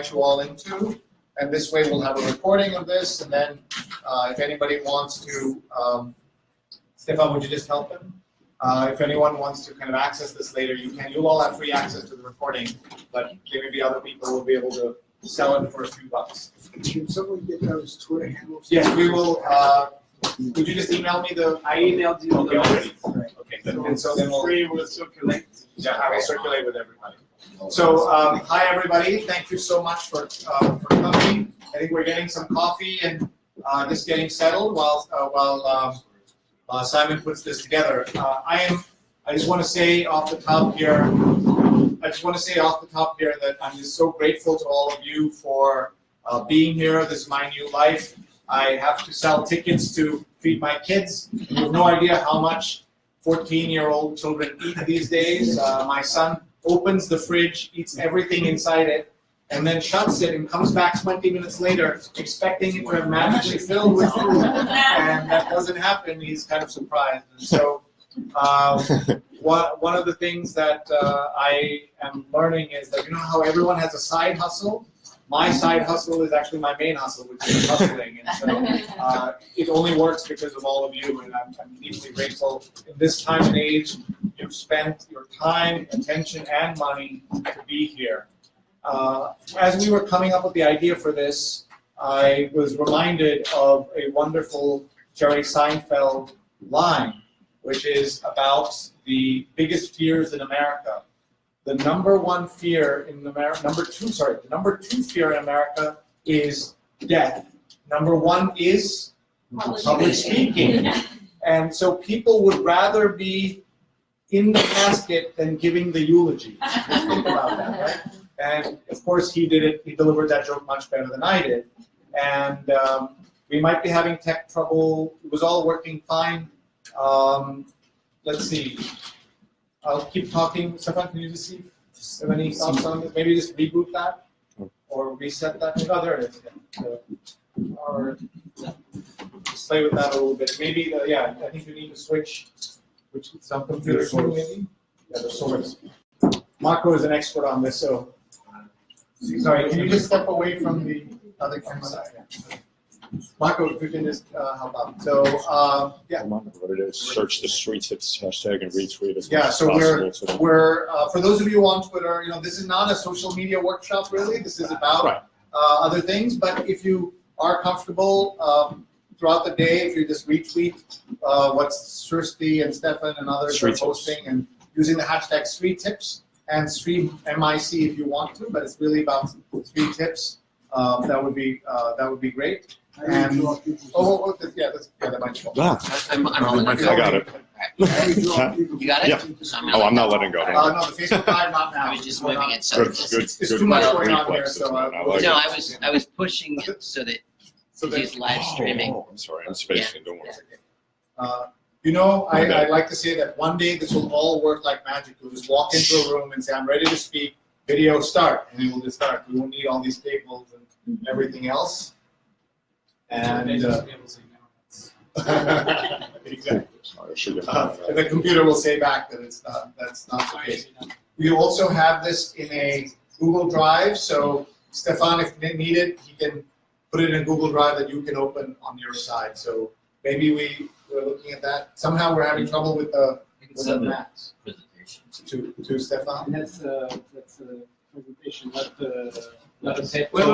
invite you all into. And this way we'll have a recording of this, and then if anybody wants to, Stefan, would you just help them? If anyone wants to kind of access this later, you can. You'll all have free access to the recording, but there may be other people who will be able to sell it for a few bucks. Can someone get those Twitter handles? Yes, we will. Would you just email me the? I emailed you Okay, already. Okay, good. And so then we'll. Sree will circulate. Yeah, I will circulate with everybody. So, hi everybody. Thank you so much for coming. I think we're getting some coffee and just getting settled while Simon puts this together. I just want to say off the top here. That I'm just so grateful to all of you for being here. This is my new life. I have to sell tickets to feed my kids. You have no idea how much 14-year-old children eat these days. My son opens the fridge, eats everything inside it, and then shuts it and comes back 20 minutes later expecting it to have magically filled with food. And that doesn't happen. He's kind of surprised. And so one of the things that I am learning is that, you know how everyone has a side hustle? My side hustle is actually my main hustle, which is hustling. And so it only works because of all of you, and I'm deeply grateful. In this time and age, you've spent your time, attention, and money to be here. As we were coming up with the idea for this, I was reminded of a wonderful Jerry Seinfeld line, which is about the biggest fears in America. The number one fear in America, the number two fear in America is death. Number one is public speaking. And so people would rather be in the casket than giving the eulogy. Just think about that, right? And of course he delivered that joke much better than I did. And we might be having tech trouble. It was all working fine. Let's see. I'll keep talking. Stefan, can you just see? Have any thoughts on this? Maybe just reboot that or reset that. Oh, there it is. Or just play with that a little bit. Maybe, I think you need to switch some computer too, maybe. Yeah, the source. Marco is an expert on this, so. Sorry, can you just step away from the other camera? Yeah. Marco, if you can just help out. So, yeah. What it is, search the Sree Tips hashtag and retweet as Yeah, much as so possible. we're for those of you on Twitter, this is not a social media workshop really. This is about other things. But if you are comfortable throughout the day, if you just retweet what Sree and Stefan and others Sree are posting and using the hashtag Sree Tips and Sree MIC if you want to, but it's really about Sree Tips. That would be great. And that might be I'm rolling. I got it. You got it? Yeah. Oh, I'm not letting go. no, the Facebook Live not now. I was just moving it so. Good, It's good too much going on here, reflex. so I like No, it. I was pushing it so that he's live streaming. Oh, I'm sorry, I'm spacing. Don't worry. I'd like to say that one day this will all work like magic. You'll just walk into a room and say, I'm ready to speak, video start, and it will just start. You won't need all these cables and everything else. And exactly. And the computer will say back that that's not the case. We also have this in a Google Drive, so Stefan, if needed, he can put it in a Google Drive that you can open on your side. So maybe we're looking at that. Somehow we're having trouble with the Macs. To Stefan. And that's a presentation, not a set. Wait.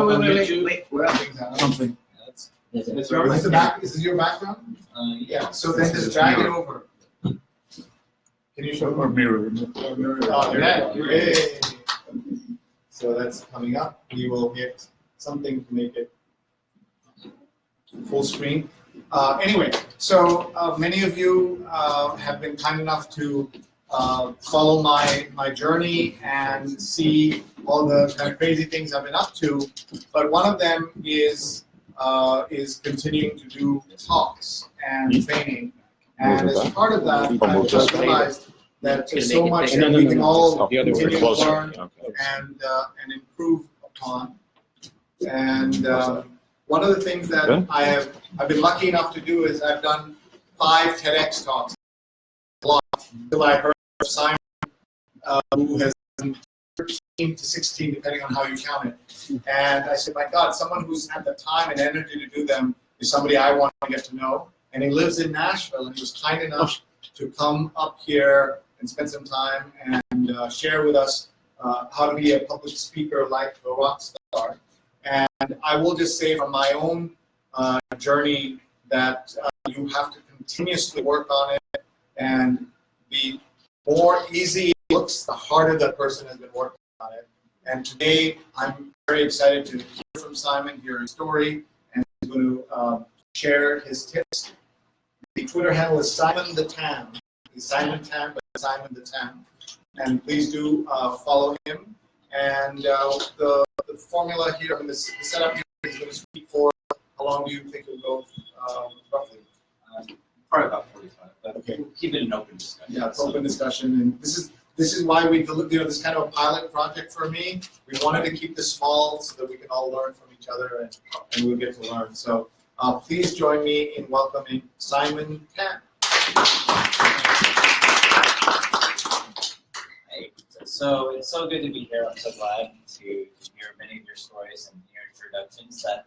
We're having something. That's Is this your background? Yeah. So then just drag it over. Can you show Or mirror. Oh, there. So that's coming up. We will get something to make it full screen. Anyway, so many of you have been kind enough to follow my journey and see all the kind of crazy things I've been up to. But one of them is continuing to do talks and training. And as part of that, I just realized that there's so much that we can all continue to learn and improve upon. And one of the things that I've been lucky enough to do is I've done 5 TEDx talks. A lot until I heard of Simon, who has done 13 to 16, depending on how you count it. And I said, my God, someone who's had the time and energy to do them is somebody I want to get to know. And he lives in Nashville, and he was kind enough to come up here and spend some time and share with us how to be a public speaker like a rock star. And I will just say from my own journey that you have to continuously work on it, and the more easy it looks, the harder that person has been working on it. And today, I'm very excited to hear from Simon, hear his story, and he's going to share his tips. The Twitter handle is Simon the Tan. He's Simon Tan, but Simon the Tan. And please do follow him. And the formula here, I mean, the setup here is going to speak for how long do you think it will go, roughly? Probably about 45. But Okay. we'll keep it an open discussion. Yeah, it's open discussion, and this is why we this is kind of a pilot project for me. We wanted to keep this small so that we can all learn from each other, and we'll get to learn. So please join me in welcoming Simon Tan. Hey, so it's so good to be here. I'm so glad to hear many of your stories and your introductions. That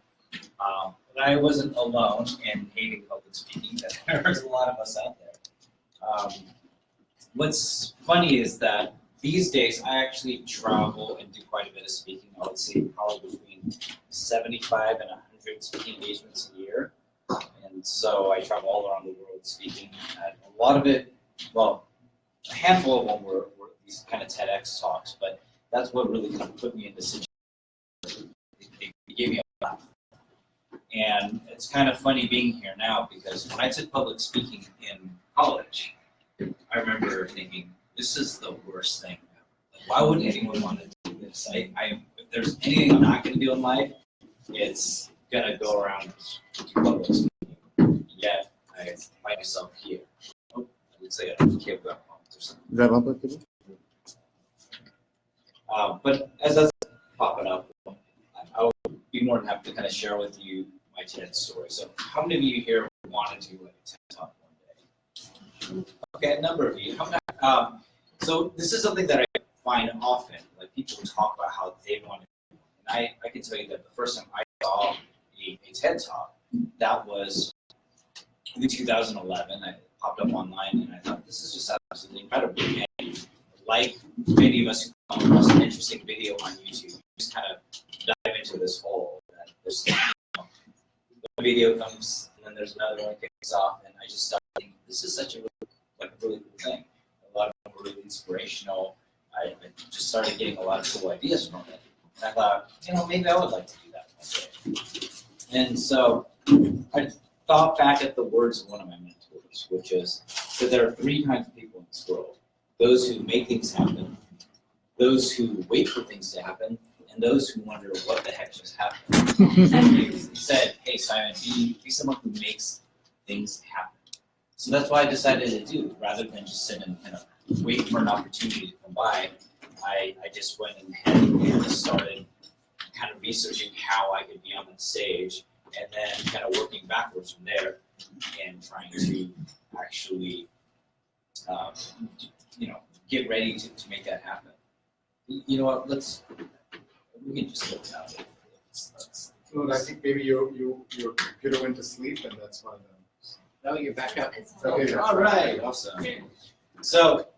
I wasn't alone in hating public speaking. That there's a lot of us out there. What's funny is that these days I actually travel and do quite a bit of speaking. I would say probably between 75 and 100 speaking engagements a year. And so I travel all around the world speaking. At a lot of it, well, a handful of them were these kind of TEDx talks, but that's what really kind of put me in the situation. It gave me a laugh. And it's kind of funny being here now because when I took public speaking in college, I remember thinking, this is the worst thing ever. Why would anyone want to do this? If there's anything I'm not going to do in life, it's going to go around to public speaking. Yet, I find myself here. Oh, it looks like a kid got bumped or something. Is that public? But as that's popping up, I would be more than happy to kind of share with you my TED story. So how many of you here wanted to do a TED Talk one day? Okay, a number of you. So this is something that I find often, like people talk about how they want to do it. And I can tell you that the first time I saw a TED Talk, that was in 2011. I popped up online and I thought, this is just absolutely incredible. And like many of us who come across an interesting video on YouTube, just kind of dive into this hole. That there's, the video comes and then there's another one kicks off, and I just started thinking, this is such a really cool thing. A lot of them were really inspirational. I just started getting a lot of cool ideas from it. And I thought, maybe I would like to do that one day. And so I thought back at the words of one of my mentors, which is that there are three kinds of people in this world. Those who make things happen, those who wait for things to happen, and those who wonder what the heck just happened. And he said, hey Simon, be someone who makes things happen. So that's what I decided to do, rather than just sit and wait for an opportunity to come by. I just went ahead and started kind of researching how I could be on the stage, and then kind of working backwards from there and trying to actually, get ready to make that happen. You know what? We can just look at it. So I think maybe your computer went to sleep, and that's why. No, you're back up. Okay. All right, awesome. So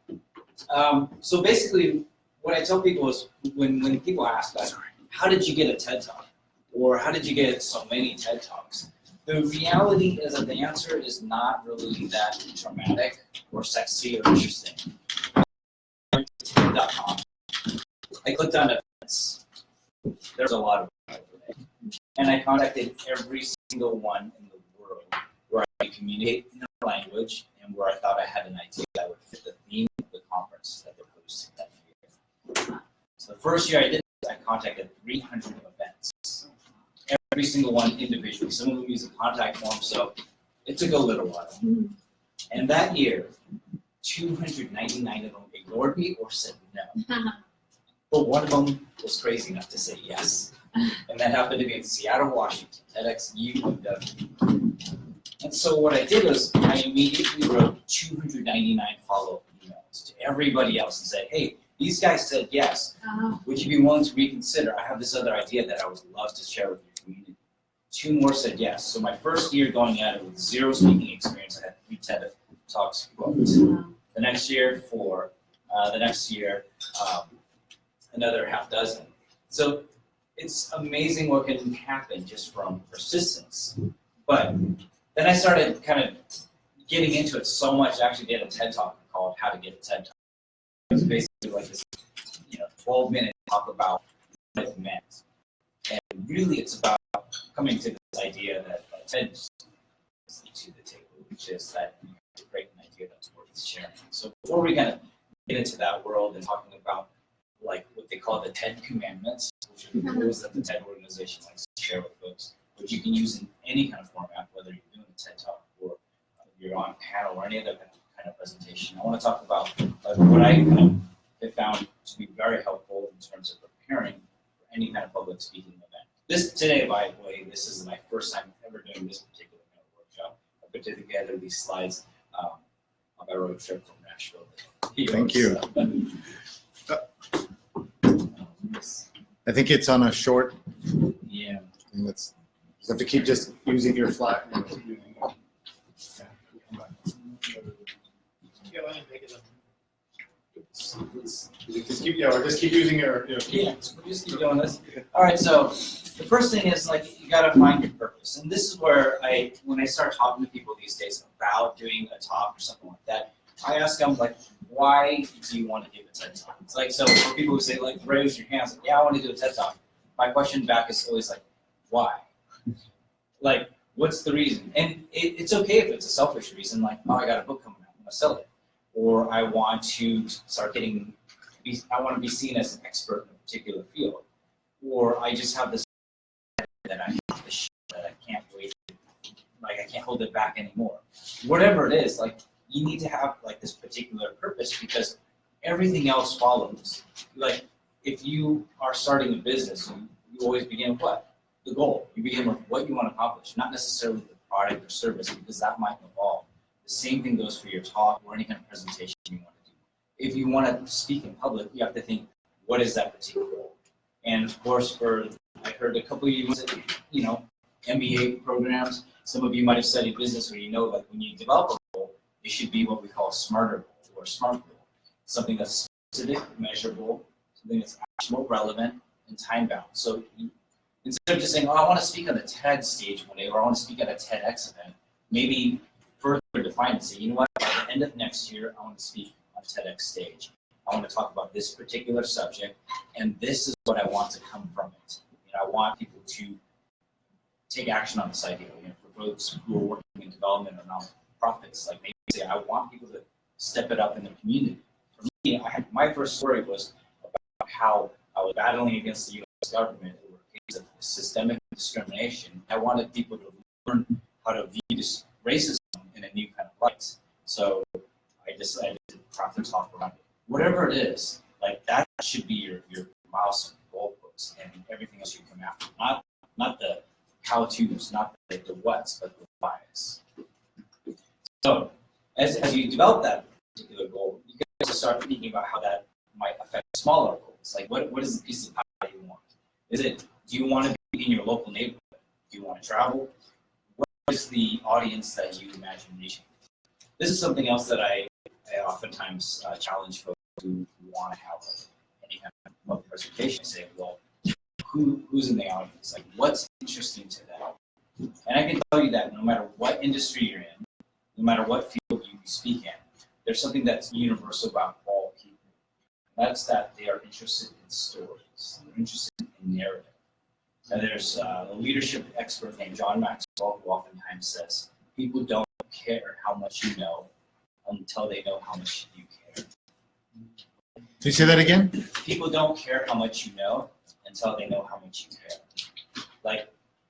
basically, what I tell people is when people ask us, how did you get a TED Talk? Or how did you get so many TED Talks? The reality is that the answer is not really that dramatic or sexy or interesting. I went to TED.com. I clicked on events. There's a lot of them today. And I contacted every single one in the world where I could communicate in their language and where I thought I had an idea that would fit the theme of the conference that they're hosting that year. So the first year I did this, I contacted 300 events. Every single one individually. Some of them use a contact form, so it took a little while. And that year, 299 of them ignored me or said no. But one of them was crazy enough to say yes. And that happened to be in Seattle, Washington, TEDx UW. And so what I did was I immediately wrote 299 follow-up emails to everybody else and said, hey, These guys said yes. Would you be willing to reconsider? I have this other idea that I would love to share with your community. 2 more said yes. So my first year going at it with 0 speaking experience, I had 3 TED Talks booked. The next year, 4. The next year, another half dozen. So it's amazing what can happen just from persistence. But then I started kind of getting into it so much. I actually did a TED Talk called How to Get a TED Talk. It was basically like this, 12-minute talk about what it meant. And really it's about coming to this idea that TED is to the table, which is that you have to create an idea that's worth sharing. So before we kind of get into that world and talking about like what they call the TED Commandments, which are the rules that the TED organization likes to share with folks, which you can use in any kind of format, whether you're doing a TED Talk or you're on a panel or any other kind of presentation. I want to talk about what I have found to be very helpful in terms of preparing for any kind of public speaking event. This today, by the way, this is my first time ever doing this particular kind of workshop. I put together these slides on my road trip from Nashville. Thank you. I think it's on a short. Yeah. Let's you have to keep just using your flat. Just keep using your. Yeah, so we'll just keep doing this. All right, so the first thing is like you got to find your purpose, and this is where when I start talking to people these days about doing a talk or something like that, I ask them like, why do you want to give a TED Talk? It's like, so for people who say like, raise your hands, like, yeah, I want to do a TED Talk. My question back is always like, why? Like, what's the reason? And it's okay if it's a selfish reason, like, oh, I got a book coming out, I'm gonna sell it, or I want to start I want to be seen as an expert in a particular field, or I just have this that I have this that I can't wait, like I can't hold it back anymore. Whatever it is, like you need to have like this particular purpose because everything else follows. Like if you are starting a business, you always begin with what? The goal. You begin with what you want to accomplish, not necessarily the product or service because that might evolve. The same thing goes for your talk or any kind of presentation you want to do. If you want to speak in public, you have to think, what is that particular goal? And of course, I heard a couple of you, MBA programs. Some of you might have studied business where like when you develop a goal, it should be what we call a smarter goal or a smart goal. Something that's specific, measurable, something that's actionable, relevant, and time bound. So instead of just saying, oh, I want to speak on the TED stage one day, or I want to speak at a TEDx event, maybe further define and say, you know what, by the end of next year, I want to speak on a TEDx stage. I want to talk about this particular subject, and this is what I want to come from it. I want people to take action on this idea. For folks who are working in development or nonprofits, like maybe say, I want people to step it up in the community. For me, my first story was about how I was battling against the U.S. government over cases of systemic discrimination. I wanted people to learn how to view this racism in a new kind of light. So I decided to craft a talk around it. Whatever it is, like that should be your milestone goalpost, and everything else you come after. Not the how-tos, not the whats, but the whys. So as you develop that particular goal, you can start thinking about how that might affect smaller goals. Like what is the piece of pie you want? Do you want to be in your local neighborhood? Do you want to travel? What is the audience that you imagine reaching? This is something else that I oftentimes challenge folks who want to have any kind of public presentation. I say, well, who's in the audience? Like, what's interesting to them? And I can tell you that no matter what industry you're in, no matter what field you speak in, there's something that's universal about all people. That's that they are interested in stories. They're interested in narrative. And there's a leadership expert named John Maxwell who oftentimes says, people don't care how much you know until they know how much you care. Can you say that again? People don't care how much you know until they know how much you care.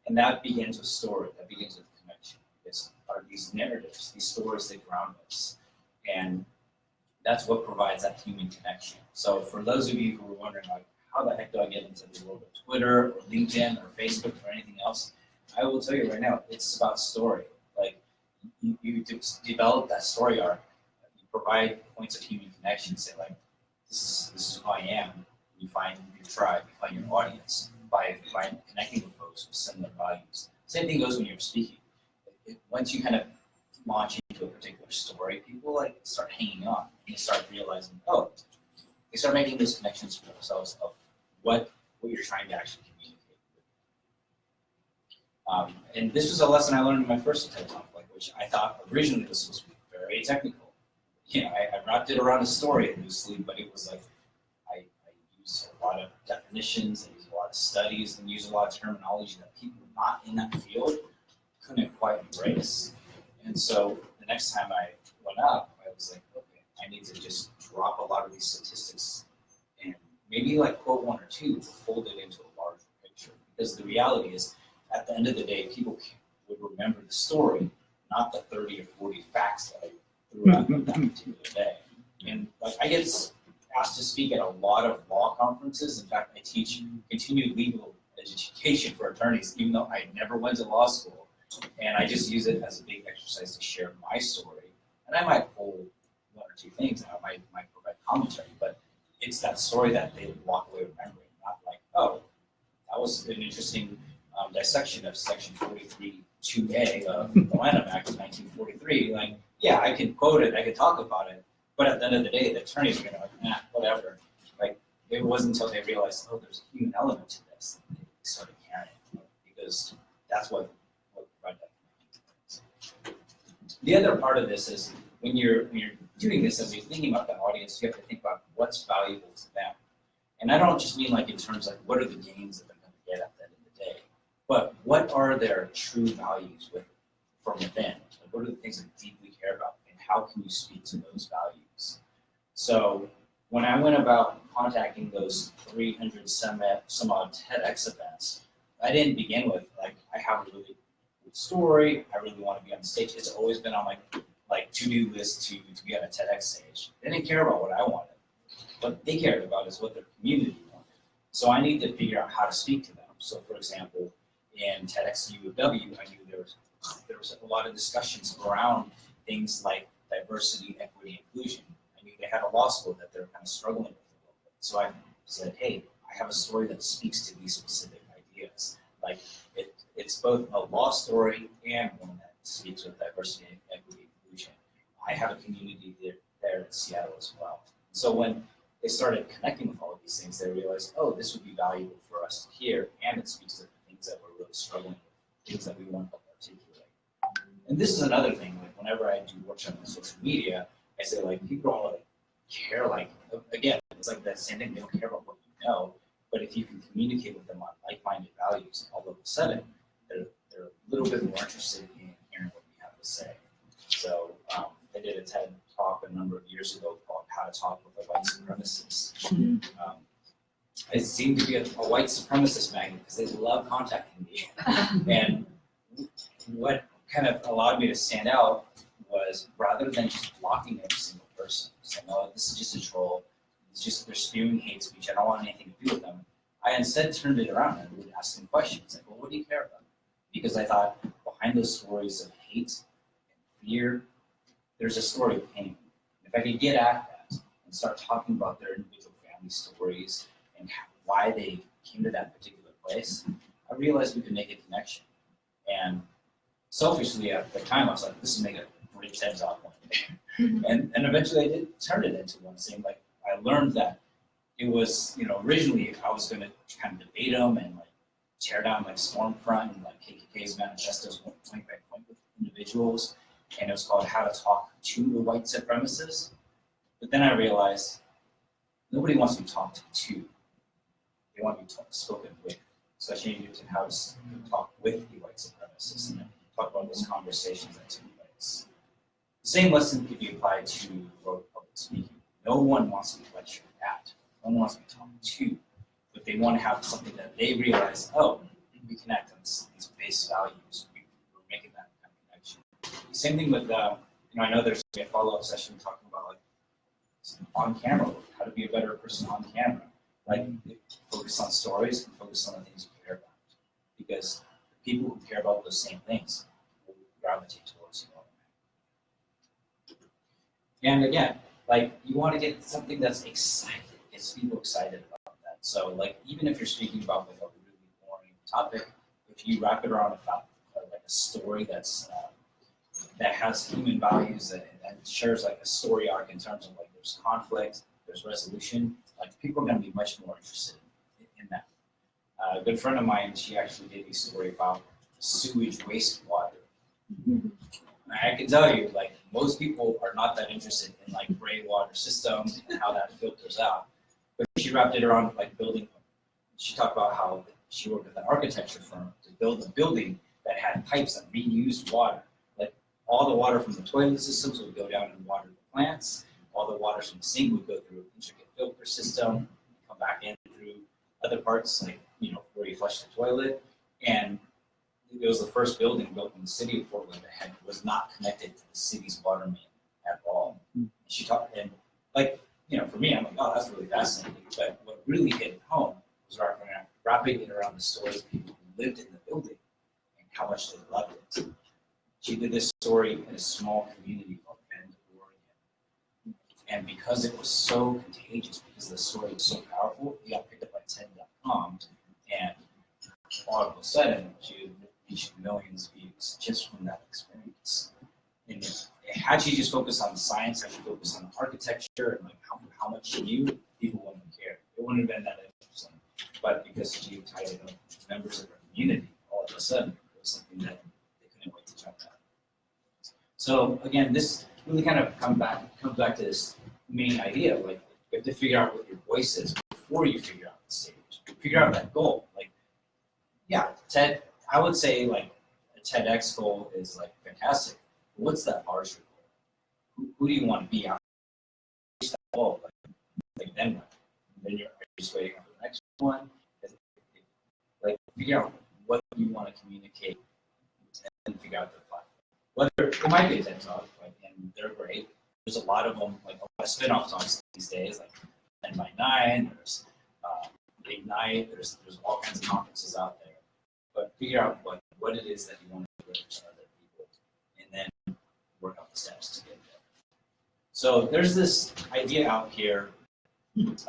And that begins with story. That begins with connection. Are these narratives, these stories that ground us, and that's what provides that human connection. So for those of you who are wondering, like, how the heck do I get into the world of Twitter or LinkedIn or Facebook or anything else? I will tell you right now, it's about story. Like you develop that story arc. You provide points of human connection. Say like, this is who I am. You find your tribe, you find your audience by connecting with folks with similar values. Same thing goes when you're speaking. Once you kind of launch into a particular story, people like start hanging on and they start realizing, oh, they start making those connections for themselves of what you're trying to actually communicate. And this was a lesson I learned in my first TED Talk, which I thought originally was supposed to be very technical. I wrapped it around a story loosely, but it was like I used a lot of definitions, I used a lot of studies, and used a lot of terminology that people not in that field couldn't quite embrace. And so the next time I went up, I was like, okay, I need to just drop a lot of these statistics and maybe like quote one or two, fold it into a larger picture. Because the reality is, at the end of the day, people would remember the story, not the 30 or 40 facts that I threw out that particular day. And like I get asked to speak at a lot of law conferences. In fact, I teach continued legal education for attorneys, even though I never went to law school. And I just use it as a big exercise to share my story. And I might pull one or two things out, I might provide commentary, but it's that story that they walk away remembering, not like, oh, that was an interesting dissection of Section 43(2)A of the Lanham Act of 1943. Like, yeah, I can quote it, I can talk about it, but at the end of the day, the attorneys are going to like, nah, whatever. Like, it wasn't until they realized, oh, there's a human element to this, that they started caring, because that's what brought that. The other part of this is when you're doing this, as you're thinking about the audience, you have to think about what's valuable to them. And I don't just mean like in terms of what are the gains that they're going to get at the end of the day, but what are their true values from within? Like, what are the things they deeply care about, and how can you speak to those values? So when I went about contacting those 300 some odd TEDx events, I didn't begin with like, I have a really good story, I really want to be on the stage. It's always been on my to-do list to be on a TEDx stage. They didn't care about what I wanted. What they cared about is what their community wanted. So I need to figure out how to speak to them. So for example, in TEDx UW, I knew there was a lot of discussions around things like diversity, equity, inclusion. I knew they had a law school that they're kind of struggling with a little bit. So I said, hey, I have a story that speaks to these specific ideas. Like it's both a law story and one that speaks with diversity, equity, inclusion. I have a community there in Seattle as well. So when they started connecting with all of these things, they realized, oh, this would be valuable for us to hear, and it speaks to the things that we're really struggling with, things that we want to articulate. And this is another thing, like whenever I do workshops on social media, I say like people don't really care, like again, it's like that same thing, they don't care about what you know, but if you can communicate with them on like-minded values, all of a sudden, they're a little bit more interested in hearing what you have to say. So I did a TED Talk a number of years ago called How to Talk with a White Supremacist. I seem to be a white supremacist magnet because they love contacting me. And what kind of allowed me to stand out was rather than just blocking every single person, saying, oh, this is just a troll, it's just they're spewing hate speech, I don't want anything to do with them. I instead turned it around and would ask them questions like, well, what do you care about? Because I thought behind those stories of hate and fear, there's a story of pain. If I could get at that and start talking about their individual family stories and why they came to that particular place, I realized we could make a connection. And selfishly at the time, I was like, this would make a great TED Talk one day. And eventually I did turn it into one, saying like, I learned that it was, originally I was going to kind of debate them and like tear down like Stormfront and like KKK's manifestos point by point with individuals. And it was called How to Talk to the White Supremacists. But then I realized nobody wants to be talked to. They want to be spoken with. So I changed it to How to Talk with the White Supremacists and talk about those conversations that took place. The same lesson could be applied to public speaking. No one wants to be lectured at. No one wants to be talked to. But they want to have something that they realize, oh, we connect on these base values. We're making that kind of connection. Same thing with, I know there's a follow-up session talking about like on camera, how to be a better person on camera. Like focus on stories and focus on the things you care about. Because the people who care about those same things will gravitate towards you. And again, like you want to get something that's exciting. gets people excited about that. So like even if you're speaking about like a really boring topic, if you wrap it around like a story that's that has human values and shares like a story arc in terms of like there's conflict, there's resolution, like people are going to be much more interested in that. A good friend of mine, she actually did a story about sewage wastewater. I can tell you, like most people are not that interested in like gray water systems and how that filters out. But she wrapped it around like building. She talked about how she worked with an architecture firm to build a building that had pipes that reused water. Like all the water from the toilet systems would go down and water the plants. All the water from the sink would go through an intricate filter system, come back in through other parts, like where you flush the toilet. And it was the first building built in the city of Portland that was not connected to the city's water main at all. She talked, and like, for me, I'm like, oh, that's really fascinating. But what really hit home was wrapping it around the stories of people who lived in the building and how much they loved it. She did this story in a small community called Bend, Oregon. And because it was so contagious, because the story was so powerful, it got picked up by TED.com. And all of a sudden, she reached millions of views just from that experience. And had she just focused on the science, had she focused on the architecture and like how much she knew, people wouldn't have cared. It wouldn't have been that interesting. But because she tied it up with members of her community, all of a sudden, it was something that they couldn't wait to jump at. So again, this really kind of comes back to this main idea of like you have to figure out what your voice is before you figure out the stage. Figure out that goal. Like, yeah, TED, I would say like a TEDx goal is like fantastic. But what's that larger goal? Who do you want to be after you reach that goal? Like then what? Then you're just waiting for the next one. Like figure out what you want to communicate and figure out the platform. Whether it might be a TED Talk, and they're great. There's a lot of them, like a lot of spin-off talks these days, like 10 by 9, there's Ignite, there's all kinds of conferences out there. But figure out what it is that you want to deliver to other people, and then work out the steps to get there. So there's this idea out here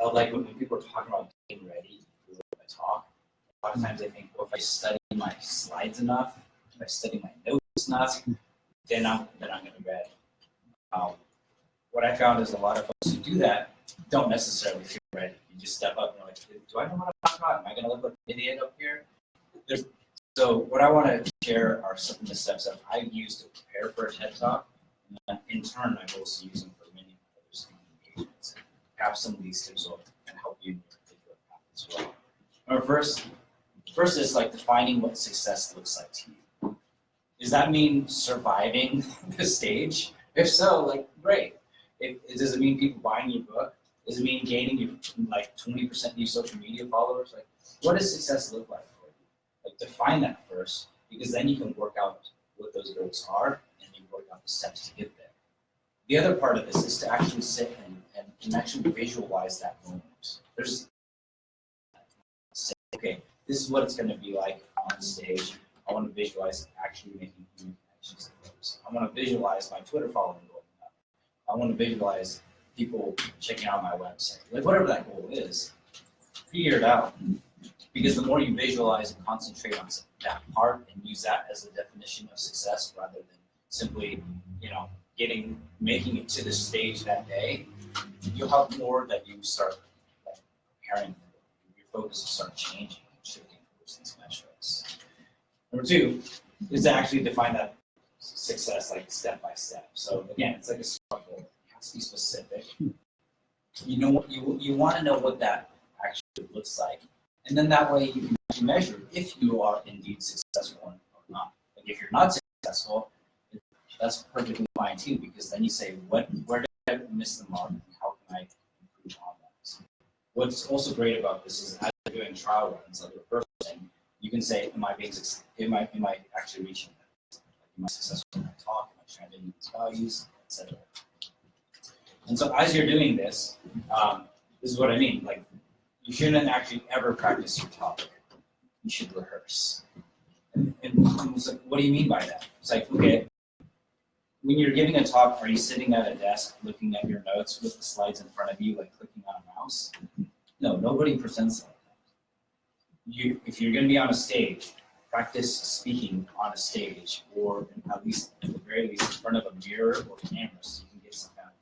of like when people are talking about getting ready for a talk, a lot of times they think, well, if I study my slides enough, if I study my notes enough, then I'm going to be ready. What I found is a lot of folks who do that don't necessarily feel ready. You just step up and you're like, do I know what I'm talking about? Am I going to look like an idiot up here? So what I want to share are some of the steps that I've used to prepare for a TED Talk. And in turn, I've also used them for many other speaking engagements. Perhaps some of these tips will help you in your particular path as well. First is like defining what success looks like to you. Does that mean surviving the stage? If so, like, great. Does it mean people buying your book? Does it mean gaining you like 20% new social media followers? Like, what does success look like for you? Like, define that first, because then you can work out what those goals are, and you work out the steps to get there. The other part of this is to actually sit and actually visualize that moment. Say, okay, this is what it's going to be like on stage. I want to visualize actually making human connections and goals. I want to visualize my Twitter following going up. I want to visualize people checking out my website. Like whatever that goal is, figure it out. Because the more you visualize and concentrate on that part and use that as a definition of success rather than simply, making it to the stage that day, you'll have more that you start preparing for. Your focus will start changing and shifting towards these metrics. Number 2 is to actually define that success like step by step. So again, it's like a SMART goal. It has to be specific. You want to know what that actually looks like, and then that way you can actually measure if you are indeed successful or not. Like if you're not successful, that's perfectly fine too, because then you say, where did I miss the mark, and how can I improve on that? What's also great about this is as you're doing trial runs, like a person, you can say, am I actually reaching that? Am I successful in my talk? Am I transmitting these values, etc. And so as you're doing this, this is what I mean. Like, you shouldn't actually ever practice your topic. You should rehearse. And it's like, what do you mean by that? It's like, okay, when you're giving a talk, are you sitting at a desk looking at your notes with the slides in front of you, like clicking on a mouse? No, nobody presents like that. If you're going to be on a stage, practice speaking on a stage, or at least, at the very least, in front of a mirror or camera, so you can get some kind of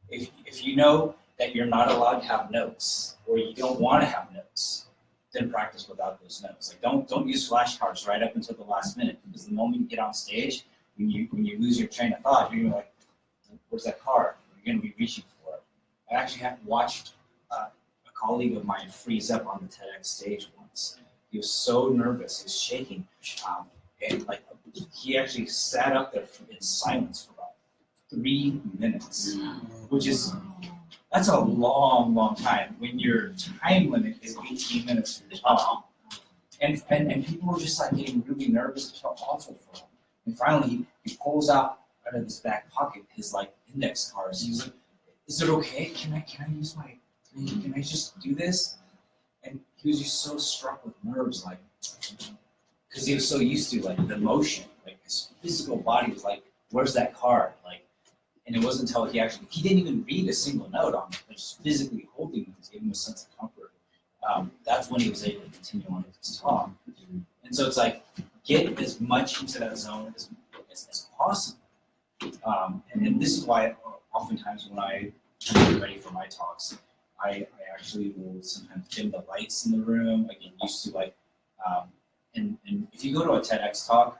feedback. If you know that you're not allowed to have notes, or you don't want to have notes, then practice without those notes. Like don't use flashcards right up until the last minute, because the moment you get on stage, when you lose your train of thought, you're gonna be like, where's that card? You're gonna be reaching for it. I actually have watched a colleague of mine freeze up on the TEDx stage once. He was so nervous, he was shaking, and like he actually sat up there in silence for about 3 minutes, which is that's a long time when your time limit is 18 minutes for the talk. And people were just like getting really nervous. It felt awful for him. And finally, he pulls out of his back pocket his like index cards. He's like, "Is it okay? Can I use my? Can I just do this?" And he was just so struck with nerves, like because he was so used to like the motion, like his physical body was like, "Where's that card?" Like, and it wasn't until he didn't even read a single note on it, but just physically holding it gave him a sense of comfort. That's when he was able to continue on with his talk. And so it's like, get as much into that zone as possible. And this is why oftentimes when I get ready for my talks, I actually will sometimes dim the lights in the room. I get used to like, and if you go to a TEDx talk,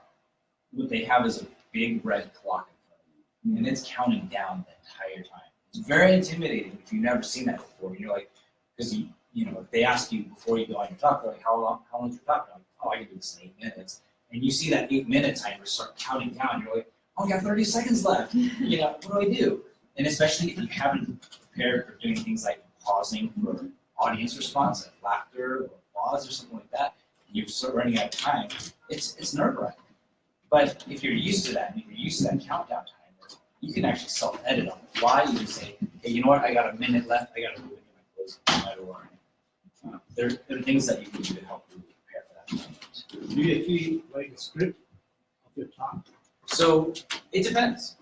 what they have is a big red clock in front of you, and it's counting down the entire time. It's very intimidating if you've never seen that before. You're like, because you know, if they ask you before you go on your talk, they're like, how long is your talk? Like, oh, I can do this in 8 minutes. And you see that 8-minute timer start counting down. You're like, oh, I got 30 seconds left. You know, what do I do? And especially if you haven't prepared for doing things like pausing for audience response, like laughter or applause or something like that, and you start running out of time, it's nerve-wracking. But if you're used to that, and if you're used to that countdown timer, you can actually self-edit on the fly. You can say, hey, you know what? I got a minute left. I got to move into my clothes no matter what. There are things that you can do to help you prepare for that moment. Do you actually write a script of your talk? So it depends.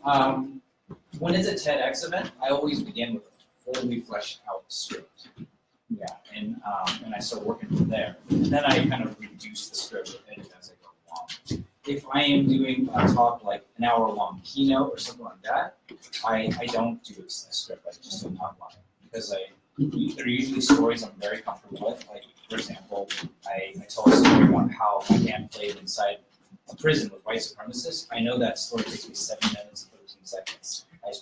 When it's a TEDx event, I always begin with a fully fleshed out script. Yeah, and I start working from there. And then I kind of reduce the script or edit as I go along. If I am doing a talk like an hour-long keynote or something like that, I don't do a script. I just don't talk about it because they're usually stories I'm very comfortable with. Like, for example, I tell a story about how my band played inside a prison with white supremacists. I know that story takes me 7 minutes and 13 seconds. I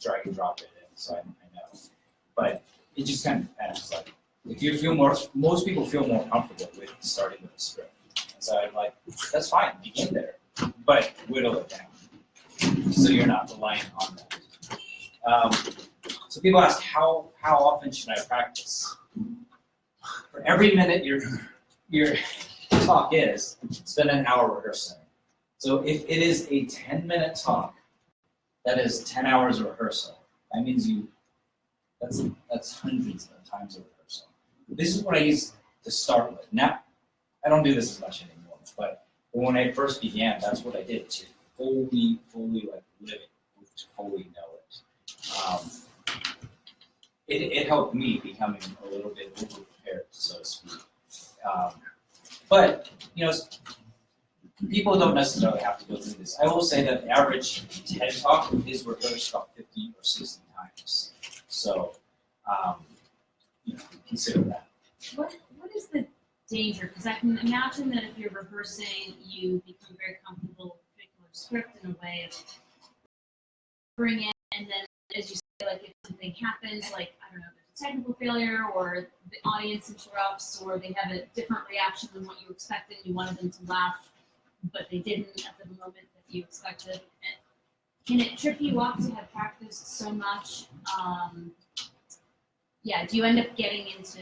drag and drop it in, so I know. But it just kind of depends. Like, if you feel most people feel more comfortable with starting with a script. And so I'm like, that's fine, begin there, but whittle it down so you're not reliant on that. So people ask, how often should I practice? For every minute your talk is, spend an hour rehearsing. So if it is a 10-minute talk, that is 10 hours of rehearsal. That means that's hundreds of times of rehearsal. This is what I used to start with. Now, I don't do this as much anymore, but when I first began, that's what I did to fully like live it, to fully know it. It helped me becoming a little bit over prepared, so to speak. But you know, people don't necessarily have to go through this. I will say that the average TED Talk is rehearsed about 50 or 60 times. So, you know, consider that. What is the danger? Because I can imagine that if you're rehearsing, you become very comfortable with a particular script in a way of bring it, and then as you say, like if something happens, like I don't know, there's a technical failure, or the audience interrupts, or they have a different reaction than what you expected, you wanted them to laugh, but they didn't at the moment that you expected. And can it trip you up to have practiced so much? Do you end up getting into,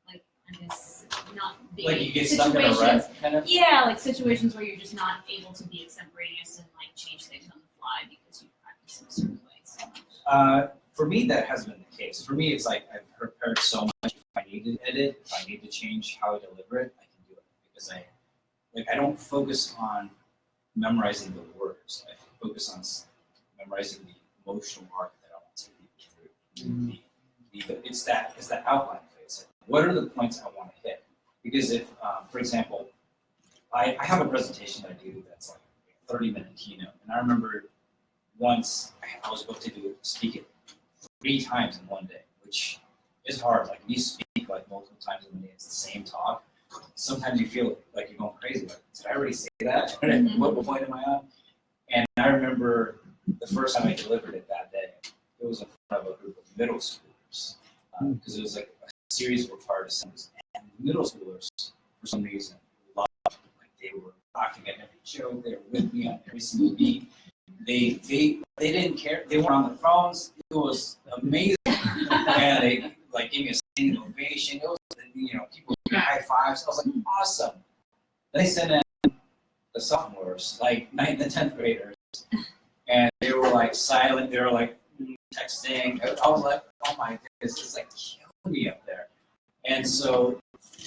like, I guess, not being Like you get stuck in a rut, kind of? Yeah, like situations where you're just not able to be extemporaneous and like change things on the fly because you practice in a certain way so much. For me, that hasn't been the case. For me, it's like I've prepared so much. If I need to edit, if I need to change how I deliver it, I can do it because I don't focus on memorizing the words. So I focus on memorizing the emotional arc that I want to lead through. It's that outline phase. What are the points I want to hit? Because if, for example, I have a presentation that I do that's like a 30-minute keynote, and I remember once I was booked to speak it 3 times in one day, which is hard. Like when you speak like multiple times in a day, it's the same talk. Sometimes you feel like you're going crazy. Like, did I already say that? What point am I on? And I remember the first time I delivered it that day, it was in front of a group of middle schoolers, because it was like a series of required assemblies. And middle schoolers, for some reason, loved, like they were laughing at every joke. They were with me on every single beat. They didn't care. They weren't on their phones. It was amazing. And they like gave me a standing ovation. It was, people gave me high fives. I was like, awesome. Then they sent in the sophomores, like 9th and 10th graders, and they were like silent. They were like texting. I was like, oh my goodness, it's like killing me up there. And so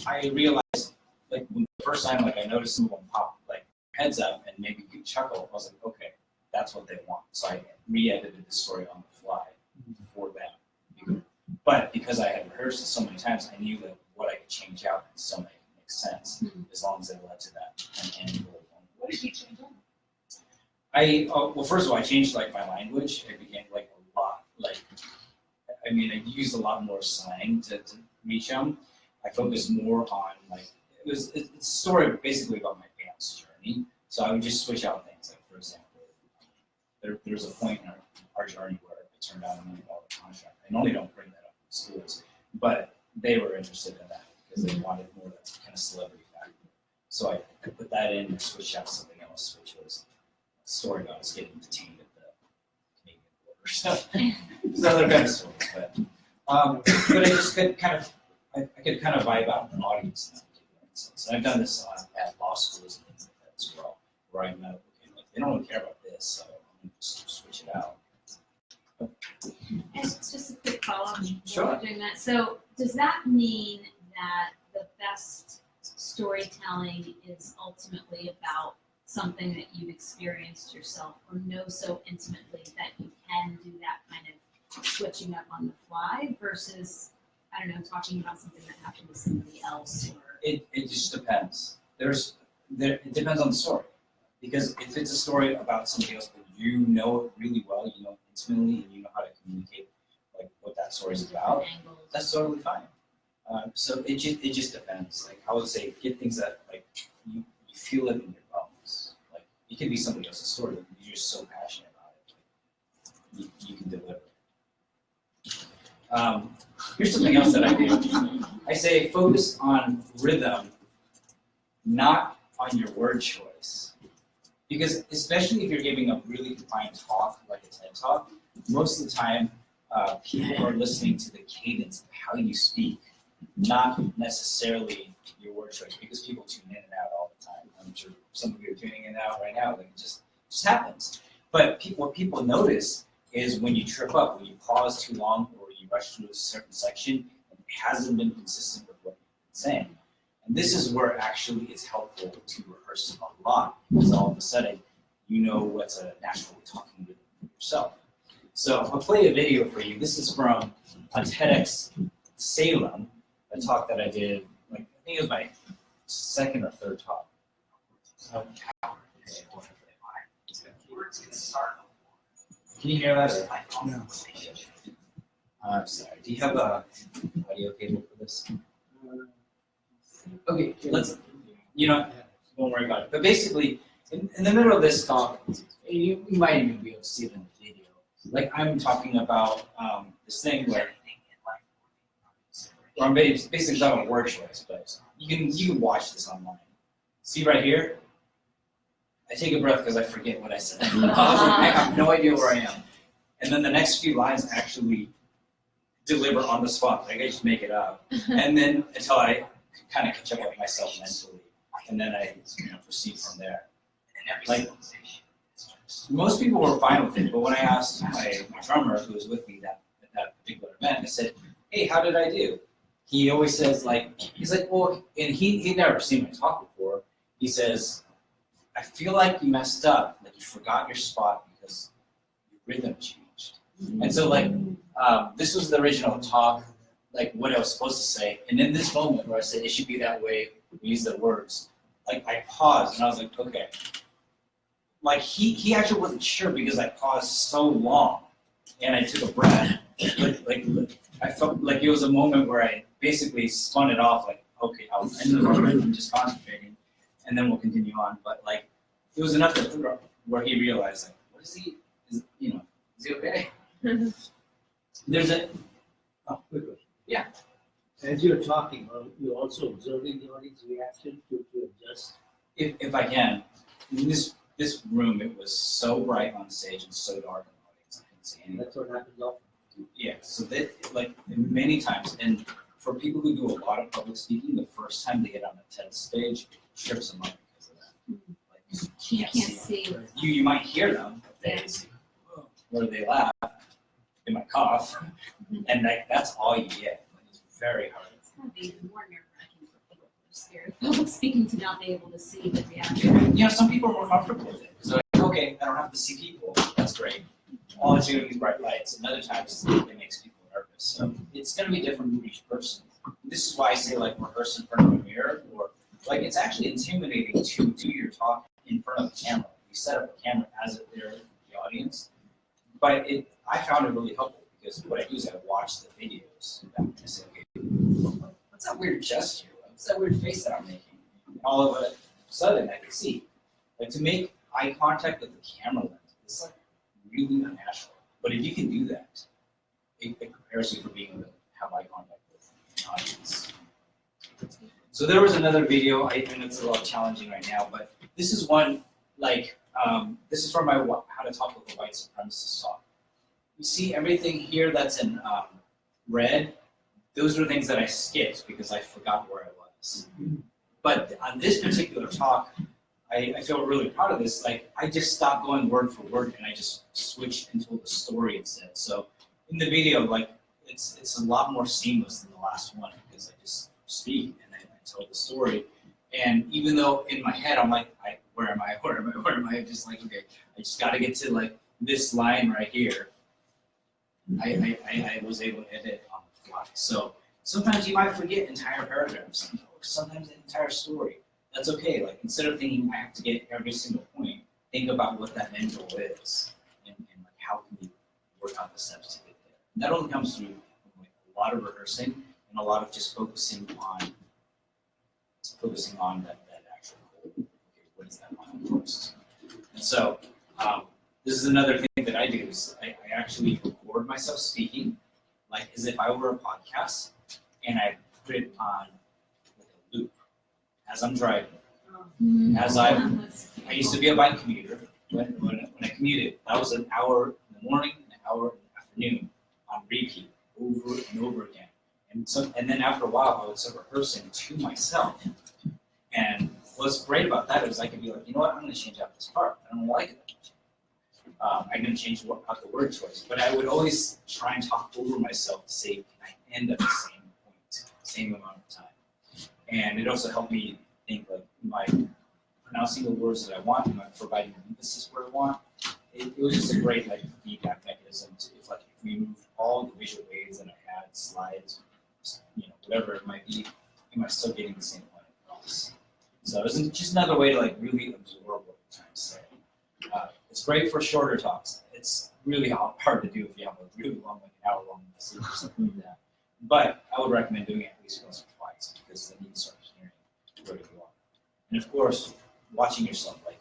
I realized, like the first time, like I noticed someone pop like heads up and maybe could chuckle. I was like, okay, that's what they want. So I re-edited the story on the fly for them. But because I had rehearsed it so many times, I knew that what I could change out could still make sense, as long as it led to that end goal. What did you change on? Well, first of all, I changed like my language. I began like a lot, I used a lot more slang to reach them. I focused more on like, it's a story basically about my parents' journey. So I would just switch out things. Like for example, there's a point in our journey where I turned down a $1 million contract. I normally don't bring that up in schools, but they were interested in that because they wanted more of that kind of celebrity factor. So I put that in and switched out to something else, which was a story about us getting detained at the Canadian border. So it's another kind of story, but I just could kind of, I could kind of vibe out an audience in that particular instance. And I've done this at law schools and things like that as well, where I know, okay, like, they don't really care about this, so I'm going to just switch it out. And it's just a quick follow-up Sure. while we're doing that. So does that mean that the best storytelling is ultimately about something that you've experienced yourself or know so intimately that you can do that kind of switching up on the fly versus, I don't know, talking about something that happened to somebody else? Or It just depends. It depends on the story. Because if it's a story about somebody else, but you know it really well, you know it intimately, and you know how to communicate like what that story is about, angles. that's totally fine. So it just depends. Like I would say, get things that like you feel it in your bones. Like it could be somebody else's story, but you're just so passionate about it. Like, you can deliver. Here's something else that I do. I say focus on rhythm, not on your word choice. Because especially if you're giving a really defined talk, like a TED Talk, most of the time people are listening to the cadence of how you speak, not necessarily your word choice, because people tune in and out all the time. I'm sure some of you are tuning in and out right now, like it just happens. But what people notice is when you trip up, when you pause too long, or you rush through a certain section, and it hasn't been consistent with what you've been saying. And this is where actually it's helpful to rehearse a lot, because all of a sudden you know what's a natural talking with yourself. So I'll play a video for you. This is from a TEDx Salem, a talk that I did, like I think it was my second or third talk. Can you hear that? No. I'm sorry. Do you have a audio cable for this? Okay, let's, don't worry about it. But basically, in the middle of this talk, you might even be able to see it in the video. Like I'm talking about this thing where I'm basically talking about word choice, but you can watch this online. See right here? I take a breath because I forget what I said. I have no idea where I am. And then the next few lines actually deliver on the spot. Like I just make it up. And then until I kind of catch up with myself mentally. And then I proceed from there. Like, most people were fine with it, but when I asked my drummer who was with me at that particular event, I said, hey, how did I do? He always says, he's like, well, and he'd never seen my talk before. He says, I feel like you messed up, like you forgot your spot because your rhythm changed. And so like, this was the original talk, like what I was supposed to say. And in this moment where I said it should be that way, we use the words, like I paused and I was like, okay. Like he actually wasn't sure because I paused so long and I took a breath. Like I felt like it was a moment where I basically spun it off like, okay, I'm just concentrating and then we'll continue on. But like, it was enough to where he realized like, what is he, is he okay? There's a, Oh, quick question. Yeah. As you're talking, are you also observing the audience reaction to adjust? if I can, in this room, it was so bright on stage and so dark in the audience, I couldn't see anything. That's what happens often. Yeah, so that, like, many times, and for people who do a lot of public speaking, the first time they get on the TED stage, it trips them up because of that. Like, you You can't can't see them. see. You might hear them, but they see, or they laugh, they might cough, and that's all you get. Like, it's very hard. It's gonna be more nerve-wracking for people who are scared of public speaking to not be able to see the reaction. You know, some people are more comfortable with it. So, like, okay, I don't have to see people. That's great. All I see are these bright lights. And other times, it makes people nervous. So it's going to be different for each person. This is why I say, like, rehearse in front of a mirror. Or, like, it's actually intimidating to do your talk in front of a camera. You set up a camera as if they're the audience. But I found it really helpful because what I do is I watch the videos. And I say, okay, what's that weird gesture? What's that weird face that I'm making? And all of a sudden, I can see. Like, to make eye contact with the camera lens, it's like really unnatural. But if you can do that, it prepares you for being able to have eye contact with the audience. So there was another video, I think it's a little challenging right now, but this is one, like, this is from my How to Talk with a White Supremacist talk. You see everything here that's in red, those are things that I skipped because I forgot where I was. But on this particular talk, I feel really proud of this. Like, I just stopped going word for word and I just switched and told the story instead. So in the video, like, it's a lot more seamless than the last one because I just speak and then I tell the story. And even though in my head I'm like, where am I? I'm just like, okay, I just got to get to like this line right here. I was able to edit on the fly. So sometimes you might forget entire paragraphs, sometimes an entire story. That's okay. Like, instead of thinking I have to get every single point, think about what that end goal is and like how can you work out the steps to get there. And that only comes through like a lot of rehearsing and a lot of just focusing on that actual goal. Okay, what is that line first? And so this is another thing that I do is I actually record myself speaking like as if I were a podcast and I put it on like a loop as I'm driving. As I used to be a bike commuter. When I commuted, that was an hour in the morning, an hour in the afternoon on repeat, over and over again. And then after a while, I would start rehearsing to myself. And what's great about that is I could be like, you know what, I'm going to change out this part. I don't like it that much. I'm going to change out the word choice. But I would always try and talk over myself to say, can I end at the same point, same amount of time? And it also helped me think, like, am I pronouncing the words that I want? Am I providing emphasis where I want? It was just a great like feedback mechanism. If we moved all the visual aids that I had, slides, whatever it might be, am I still getting the same point across? So it was just another way to like really absorb what we're trying to say. It's great for shorter talks. It's really hard to do if you have a really long, like an hour long message or something like that. But I would recommend doing it at least once or twice because then you can start hearing where you are. And of course, watching yourself, like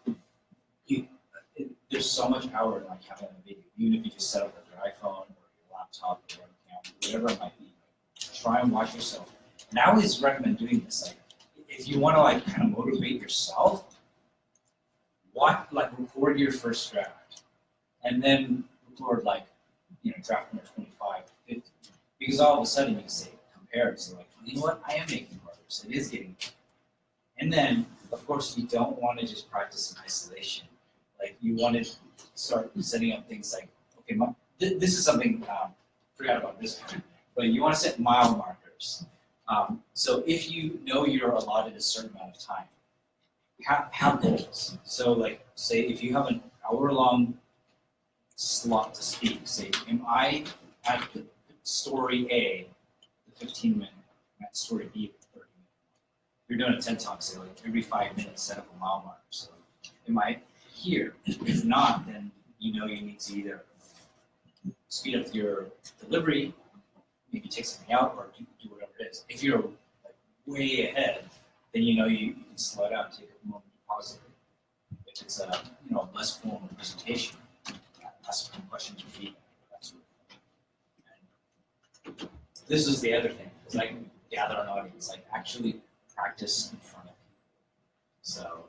there's so much power in like having a video, even if you just set up with your iPhone or your laptop or whatever it might be. Try and watch yourself. And I always recommend doing this. Like, if you want to like kind of motivate yourself, record your first draft, and then record like draft number 25, 50, because all of a sudden you can say compare. So like, you know what, I am making progress. It is getting better. And then of course you don't want to just practice in isolation. Like you want to start setting up things like, okay, this is something, forgot about this one, but you want to set mile markers. So if you know you're allotted a certain amount of time, have goals. So like, say if you have an hour-long slot to speak, say, am I at the story A, the 15-minute, at story B, the 30-minute? You're doing a TED Talk, say like every 5 minutes, set up a mile marker. So am I here? If not, then you know you need to either speed up your delivery, maybe take something out, or do whatever it is. If you're like way ahead, then you know you can slow down, take a moment to pause it. If it's a less formal presentation, ask some questions or feedback, that sort of thing. And this is the other thing, is like gather an audience, like actually practice in front of people. So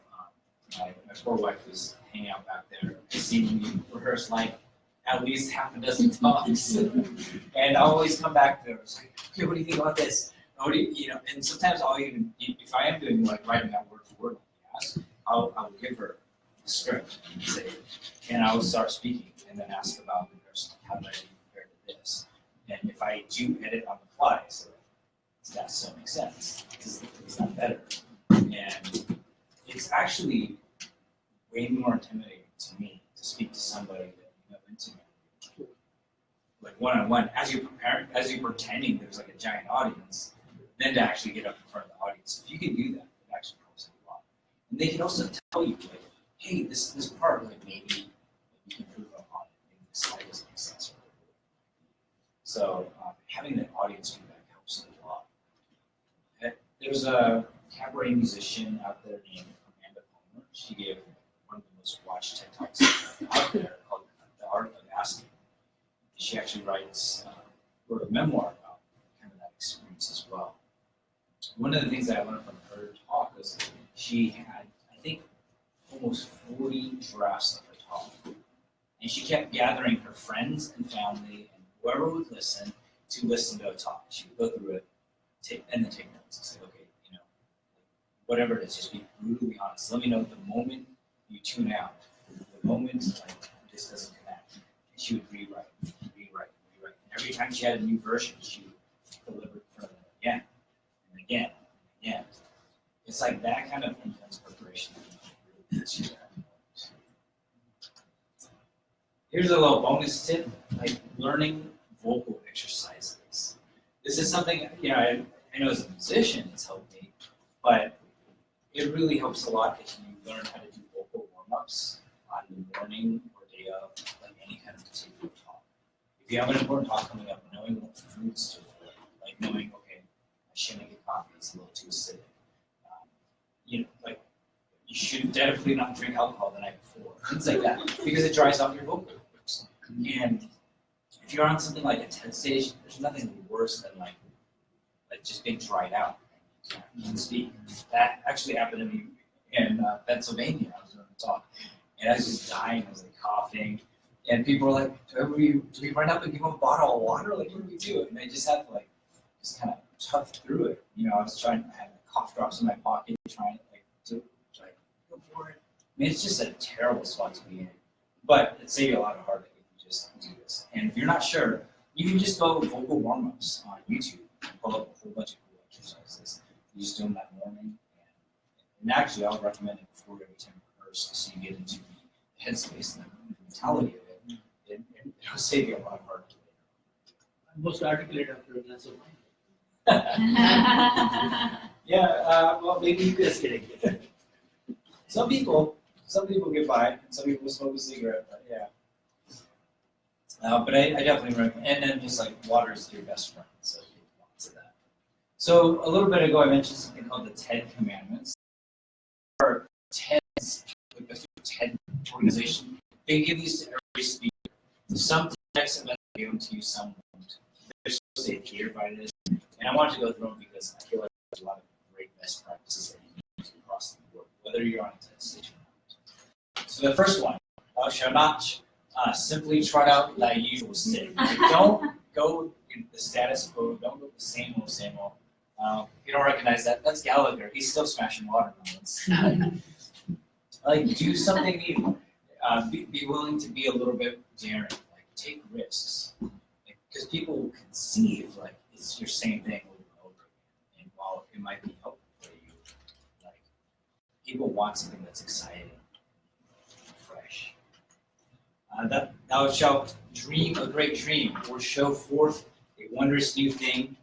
my poor wife was hanging out back there, seeing me rehearse like at least half a dozen times. And I always come back there, it's like, okay, what do you think about this? What do you, and sometimes I'll even, if I am doing like writing out word for word, I'll give her a script and say, and I will start speaking and then ask about the person, how did I do compared to this? And if I do edit on the fly, so that still makes sense. Is that better? And it's actually way more intimidating to me to speak to somebody that you know intimately, like one-on-one, as you're preparing, as you're pretending there's like a giant audience, then to actually get up in front of the audience. If you can do that, it actually helps a lot. And they can also tell you, like, hey, this part, like maybe you can improve upon it. Maybe this slide doesn't make sense. So having that audience feedback helps a lot. There's a cabaret musician out there named Amanda Palmer. She gave one of the most watched TED Talks out there called The Art of Asking. She actually wrote a memoir about kind of that experience as well. One of the things that I learned from her talk was she had, I think, almost 40 drafts of her talk. And she kept gathering her friends and family and whoever would listen to a talk. She would go through it and then take notes and say, okay, whatever it is, just be brutally honest. Let me know the moment you tune out, the moment like this doesn't connect. And she would rewrite. And every time she had a new version, she would deliver it for them again and again and again. It's like that kind of intense preparation that really gets you there. Here's a little bonus tip, like learning vocal exercises. This is something, I know as a musician it's helped me, but it really helps a lot if you learn how to do vocal warm-ups on the morning or day of, like any kind of particular talk. If you have an important talk coming up, knowing what foods to avoid, like knowing, okay, I shouldn't get coffee, it's a little too acidic. Like you should definitely not drink alcohol the night before, things like that, because it dries out your vocal cords. And if you're on something like a TED stage, there's nothing worse than like just being dried out. You can speak. That actually happened to me in Pennsylvania. I was doing a talk, and I was just dying. I was like coughing, and people were like, "Do we run up and give them a bottle of water? Like, what do we do?" And I just had to just kind of tough through it. I was trying. I had cough drops in my pocket, trying to go for it. I mean, it's just a terrible spot to be in, but it saves you a lot of heartache if you just do this. And if you're not sure, you can just go vocal warm-ups on YouTube and pull up a whole bunch of cool exercises. You just do them that morning, and actually, I would recommend it before every time you rehearse, so you get into the headspace and the mentality of it. It'll save you a lot of heartache later. I'm most articulate after a glass of wine. Yeah, well, maybe you could. Just kidding. Some people get by, and some people smoke a cigarette, but yeah. But I definitely recommend, and then just like water is your best friend, so you get lots of that. So a little bit ago, I mentioned something called the TED Commandments. Or TEDs, like the TED organization, they give these to every speaker. Some TEDx events give them to you, some won't. They're supposed to adhere by this, and I wanted to go through them because I feel like there's a lot of great best practices that you can use across the board, whether you're on a TED stage or not. So the first one, thou shalt not simply trot out thy usual stick. Don't go in the status quo. Don't go the same old, same old. If you don't recognize that, that's Gallagher. He's still smashing watermelons. Do something new. Be willing to be a little bit daring. Take risks. Because people will conceive it's your same thing over and over again. And while it might be helpful for you, People want something that's exciting, fresh. Thou shalt dream a great dream, or show forth a wondrous new thing,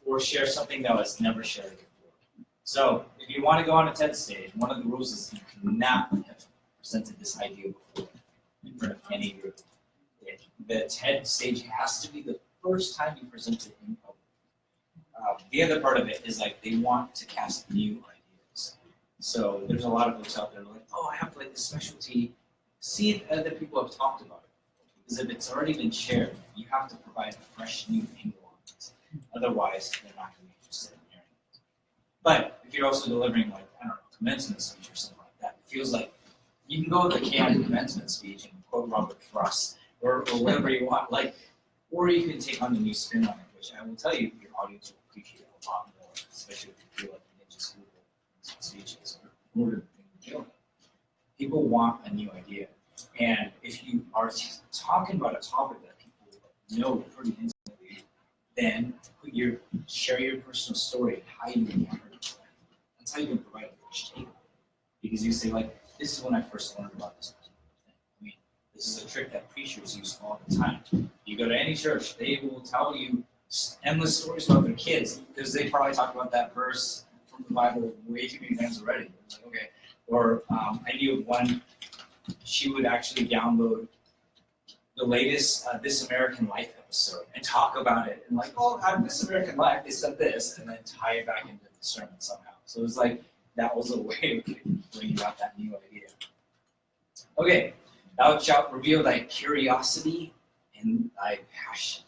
or share something that was never shared before. So, if you want to go on a TED stage, one of the rules is you cannot have presented this idea before in front of any group. The TED stage has to be the first time you present it in public. The other part of it is like they want to cast new ideas. So there's a lot of books out there like, oh, I have like this specialty. See if other people have talked about it. Because if it's already been shared, you have to provide a fresh new angle on it. Otherwise, they're not going to be interested in hearing it. But if you're also delivering like, I don't know, commencement speech or something like that, it feels like you can go with a canned commencement speech and quote Robert Frost or whatever you want, like, or you can take on the new spin on it, which I will tell you, your audience will appreciate a lot more, especially if you feel like you can just Google speeches or order the thing. People want a new idea, and if you are talking about a topic that people know pretty intimately, then share your personal story and how you encountered it. That's how you can provide a fresh take, because you say like, this is when I first learned about this particular thing. I mean, this is a trick that preachers use all the time. You go to any church, they will tell you endless stories about their kids because they probably talked about that verse from the Bible way too many times already. It's like, okay. Or I knew of one, she would actually download the latest This American Life episode and talk about it. And like, oh, out of This American Life, they said this, and then tie it back into the sermon somehow. So it was like, that was a way of bringing out that new idea. Okay, thou shalt reveal thy curiosity and thy passion.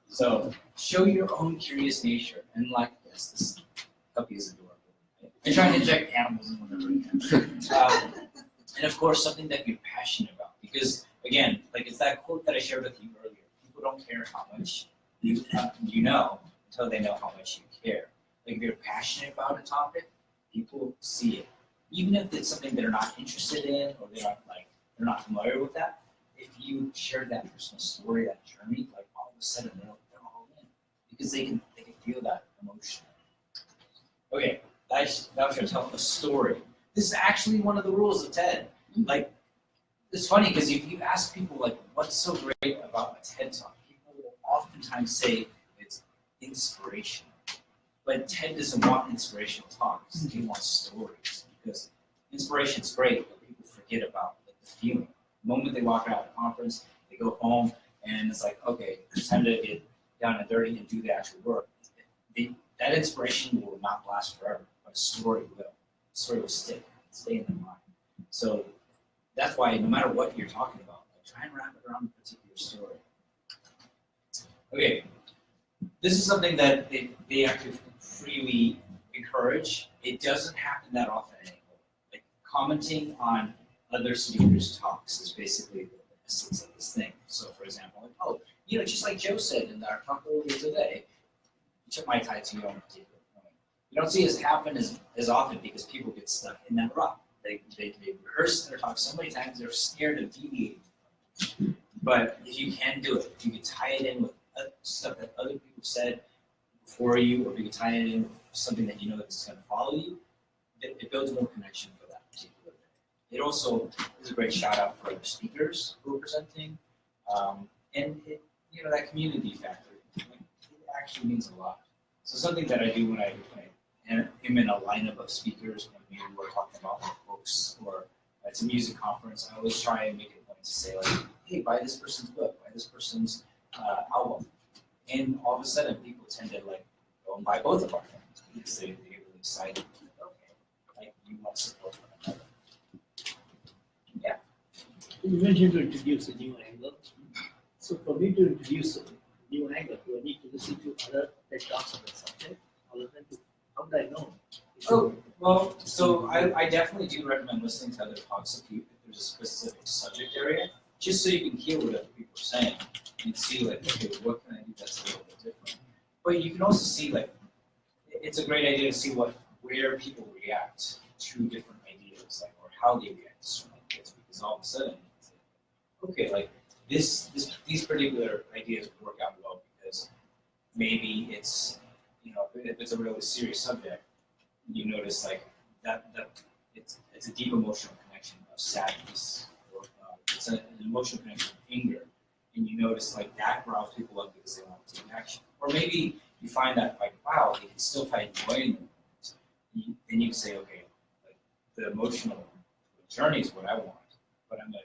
So show your own curious nature. And like this puppy is adorable. I try to inject animals in whatever I can. And of course, something that you're passionate about. Because again, like it's that quote that I shared with you earlier. People don't care how much you know until they know how much you care. Like if you're passionate about a topic, people see it. Even if it's something they're not interested in or they're not familiar with that, if you share that personal story, that journey, like all of a sudden they're all in. Because they can feel that emotion. Okay, thou shalt tell a story. This is actually one of the rules of TED. Like, it's funny because if you ask people like, what's so great about a TED Talk, people will oftentimes say it's inspirational. But TED doesn't want inspirational talks. They want stories because inspiration is great, but people forget about like, the feeling. The moment they walk out of the conference, they go home, and it's like, okay, it's time to get down and dirty and do the actual work. That inspiration will not last forever, but a story will. A story will stay in their mind. So that's why no matter what you're talking about, like, try and wrap it around a particular story. Okay, this is something that they actually freely encourage. It doesn't happen that often anymore. Like commenting on other speakers' talks is basically the essence of this thing. So for example, like, oh, just like Joe said in our talk earlier today, which might tie to your own particular point. You don't see it happen as often because people get stuck in that rut. They rehearse their talk so many times they're scared of deviating. But if you can do it, if you can tie it in with stuff that other people said before you, or if you can tie it in with something that you know that's going to follow you, it builds more connection for that particular day. It also is a great shout out for other speakers who are presenting, and that community factor. It actually means a lot. So something that I do when I am in a lineup of speakers, when maybe we're talking about books or it's a music conference, I always try and make it a point to say like, hey, buy this person's book, buy this person's album. And all of a sudden people tend to like go and buy both of our things because they get really excited. Okay, like you want to support one another. Yeah. You mentioned to introduce a new angle. So for me to introduce a new angle, do I need to listen to other TED Talks on the subject? How would I know? Oh, well, so I definitely do recommend listening to other talks if there's a specific subject area, just so you can hear what other people are saying and see like, okay, what can I do that's a little bit different. But you can also see like, it's a great idea to see where people react to different ideas, like or how they react to certain ideas, because all of a sudden, it's like, okay, like these particular ideas work out well because maybe it's if it's a really serious subject, you notice like that it's a deep emotional connection of sadness, or it's an emotional connection of anger, and you notice like that riles people up because they want to take action. Or maybe you find that like, wow, they can still find joy in the moment. Then you can say, okay, like the emotional journey is what I want, but I'm gonna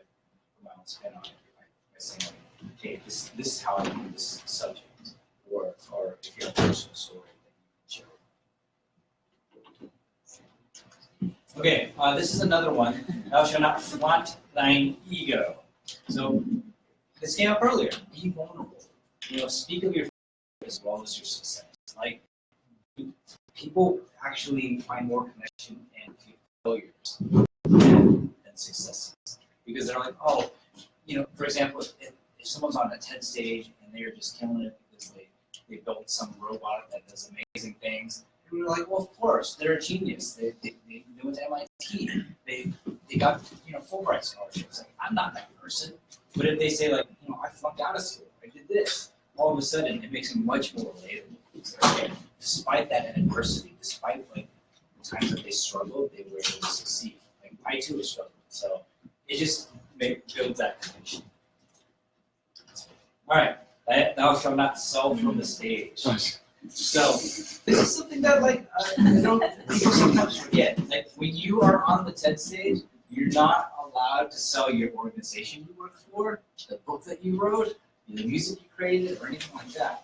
put my own spin on it by saying, like, okay, this is how I view this subject, or if you have a personal story that you can share. Okay, this is another one. Thou shalt not flaunt thine ego. So this came up earlier. Be vulnerable. Speak of your failure as well as your success. Like people actually find more connection and failures than successes, because they're like, oh, for example, if someone's on a TED stage and they're just killing it because they built some robot that does amazing things, and we're like, well, of course, they're a genius. They went to MIT. They got Fulbright scholarships. Like, I'm not that person. But if they say like, I flunked out of school, I did this, all of a sudden it makes them much more relatable. Despite that adversity, despite like the times that they struggled, they were able to succeed. Like I too was struggling. So it just builds that connection. All right, thou shalt not sell from the stage. So this is something that like people sometimes forget. Like when you are on the TED stage, you're not allowed to sell your organization you work for, the book that you wrote, the music you created, or anything like that.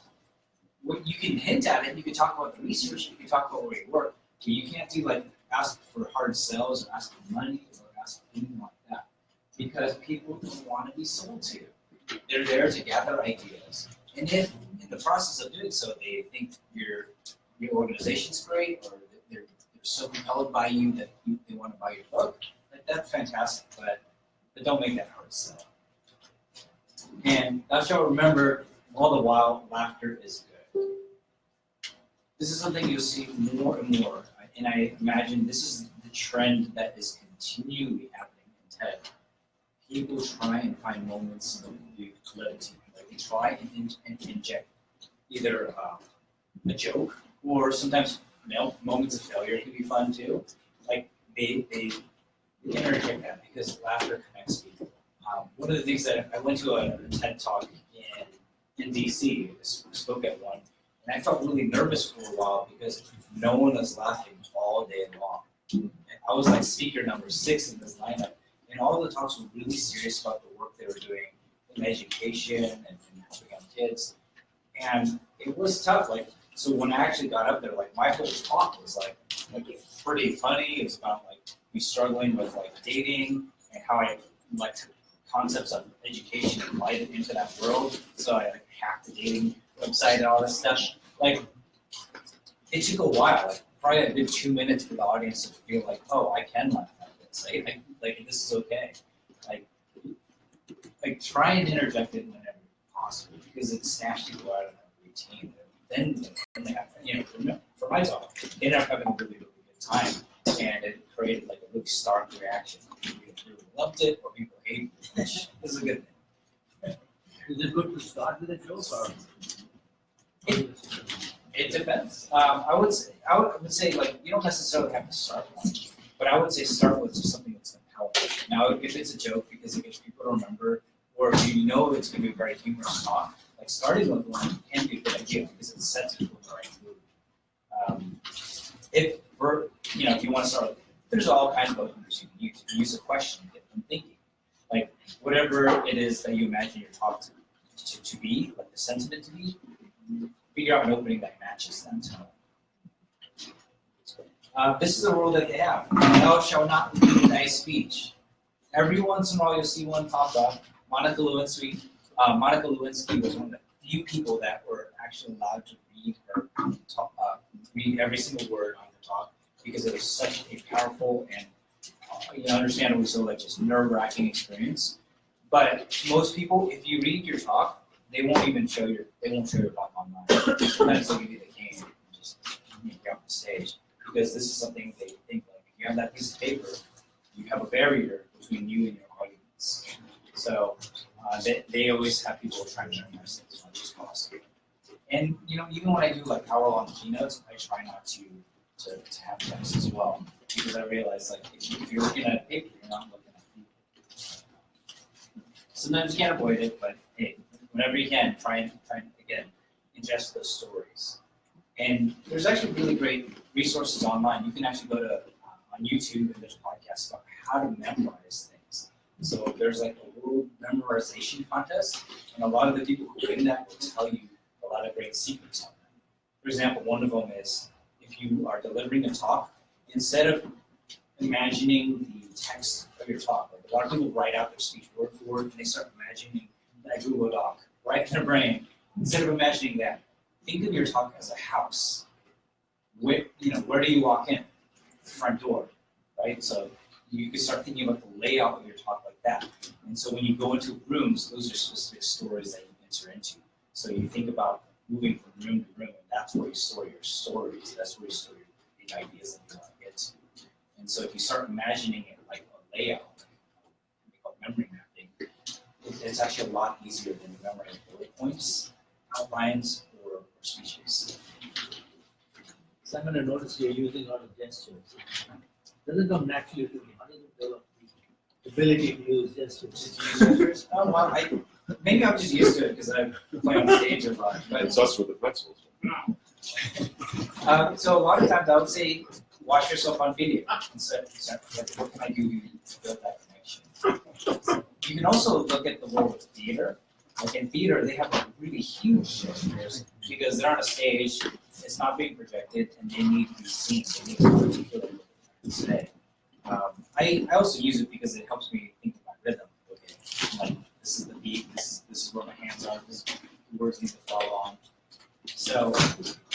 What you can hint at it, you can talk about the research, you can talk about where you work, but you can't do like ask for hard sells or ask for money or ask for anything like that, because people don't want to be sold to. They're there to gather ideas, and if in the process of doing so they think your organization's great, or they're so compelled by you that they want to buy your book, like that's fantastic, but don't make that hard sell. And thou shalt remember all the while laughter is good. This is something you'll see more and more, and I imagine this is the trend that is continually happening in TED. People try and find moments of levity. Like they try and inject either a joke, or sometimes moments of failure can be fun too. Like they interject that because laughter connects people. One of the things that I went to a TED talk in DC, spoke at one, and I felt really nervous for a while because no one was laughing all day long. And I was like speaker number 6 in this lineup, and all the talks were really serious about the work they were doing in education and helping out kids. And it was tough. Like, so when I actually got up there, like my whole talk was like pretty funny. It was about like me struggling with like dating and how I like to concepts of education and applied it into that world. So I like hacked the dating website and all this stuff. Like it took a while, like probably a good 2 minutes for the audience to feel like, oh, I can laugh at this. Like this is okay. Like try and interject it whenever possible, because it snaps people out of that routine. Then they have, for my talk, they ended up having a really, really good time, and it created like a really stark reaction. People loved it or people hated it, which is a good thing. Is it good to start with a joke, or? It depends. I would say like you don't necessarily have to start one, but I would say start with just something that's compelling. Now, if it's a joke because it gets people to remember, or if you know it's going to be a very humorous talk, like starting with one can be a good idea because it sets people in the right mood. If you want to start, there's all kinds of openers you can use. You can use a question to get them thinking, like whatever it is that you imagine your talk to be, like the sentiment to be. Figure out an opening that matches that tone. This is a rule that they have. Thou shalt not read thy speech. Every once in a while you'll see one pop up. Monica Lewinsky was one of the few people that were actually allowed to read her read every single word on her talk, because it was such a powerful and understandably so, like just nerve-wracking experience. But most people, if you read your talk, they won't show your talk online. Sometimes they'll give you the cane and just make you off the stage, because this is something they think like if you have that piece of paper, you have a barrier between you and your audience. So they always have people trying to memorize it as much as possible. And even when I do like hour-long keynotes, I try not to have text as well. because I realized like if you're looking at a paper, you're not looking at people. Sometimes you can't avoid it, but hey, whenever you can, try and again ingest those stories. And there's actually really great resources online. You can actually go to on YouTube, and there's podcasts about how to memorize things. So there's like a world memorization contest, and a lot of the people who win that will tell you a lot of great secrets on that. For example, one of them is if you are delivering a talk, instead of imagining the text of your talk, like a lot of people write out their speech word for word, and they start imagining that Google Doc right in their brain. Instead of imagining that, think of your talk as a house. Where do you walk in? The front door, right? So you can start thinking about the layout of your talk like that. And so when you go into rooms, those are specific stories that you enter into. So you think about moving from room to room, and that's where you store your stories. That's where you store the ideas that you want to get to. And so if you start imagining it like a layout, we call memory mapping, it's actually a lot easier than memorizing bullet points, outlines, or speeches. So I'm gonna notice you're using a lot of gestures. Doesn't come naturally to me. How does it develop the ability to use gestures? Oh, well, maybe I'm just used to it because I play on stage a lot. But It's us with the pretzels. so a lot of times I would say watch yourself on video. Instead, what can I do to build that connection? You can also look at the world of theater. Like in theater, they have like really huge gestures because they're on a stage, it's not being projected, and they need to be seen. They need to articulate what they're trying to say. I also use it because it helps me think of my rhythm. Okay, like this is the beat, this is where my hands are, this is the words need to follow on. So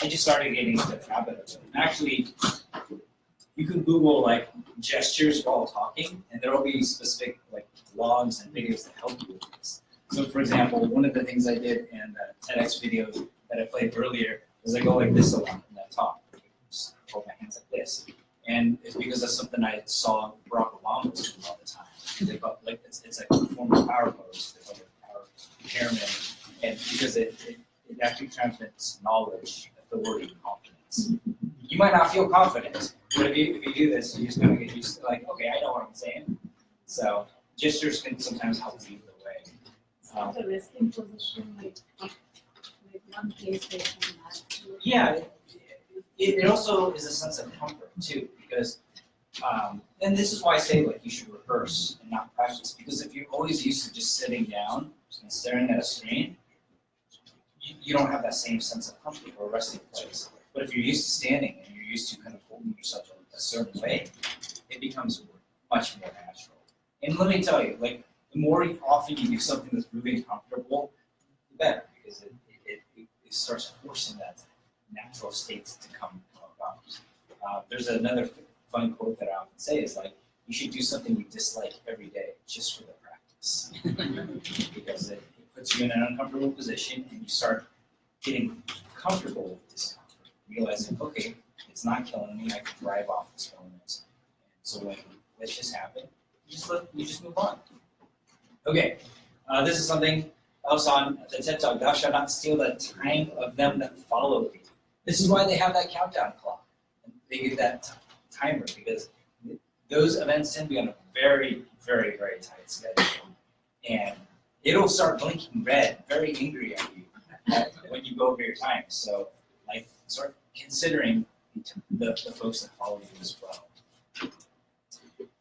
I just started getting into the habit of it. And actually, you can Google like gestures while talking, and there will be specific like blogs and videos that help you with this. So for example, one of the things I did in the TEDx video that I played earlier was I go like this a lot in that talk. Just hold my hands like this. And it's because that's something I saw Barack Obama was doing all the time. They call it, like it's like a form of power pose. They call it power pyramid. And because it actually transmits knowledge, authority, and confidence. You might not feel confident, but if you do this, you're just gonna get used to like, okay, I know what I'm saying. So gestures can sometimes help lead the way. The resting position, like one place they can act. Yeah, it also is a sense of comfort too, because, and this is why I say like you should rehearse and not practice, because if you're always used to just sitting down and staring at a screen, you don't have that same sense of comfort or resting place. But if you're used to standing and you're used to kind of holding yourself a certain way, it becomes much more natural. And let me tell you, like the more often you do something that's really comfortable, the better, because it starts forcing that natural state to come about. There's another fun quote that I often say is like, you should do something you dislike every day just for the practice. Because it puts you in an uncomfortable position and you start getting comfortable with discomfort, realizing, okay, it's not killing me, I can thrive off this moment. So when this just happened, you just move on. Okay, this is something else on the TED Talk. Thou shalt not steal the time of them that follow thee. This is why they have that countdown clock. They get that timer because those events tend to be on a very, very, very tight schedule. And it'll start blinking red, very angry at you when you go over your time. So, like, start considering the folks that follow you as well.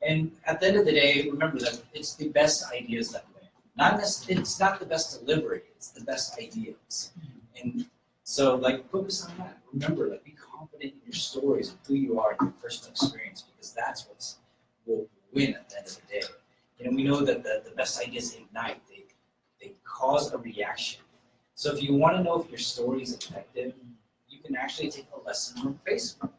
And at the end of the day, remember that it's the best ideas that win. It's not the best delivery, it's the best ideas. And so, like, focus on that. Remember, like, be confident in your stories and who you are and your personal experience, because that's what will win at the end of the day. And we know that the best ideas ignite. They cause a reaction. So if you want to know if your story is effective, you can actually take a lesson from Facebook.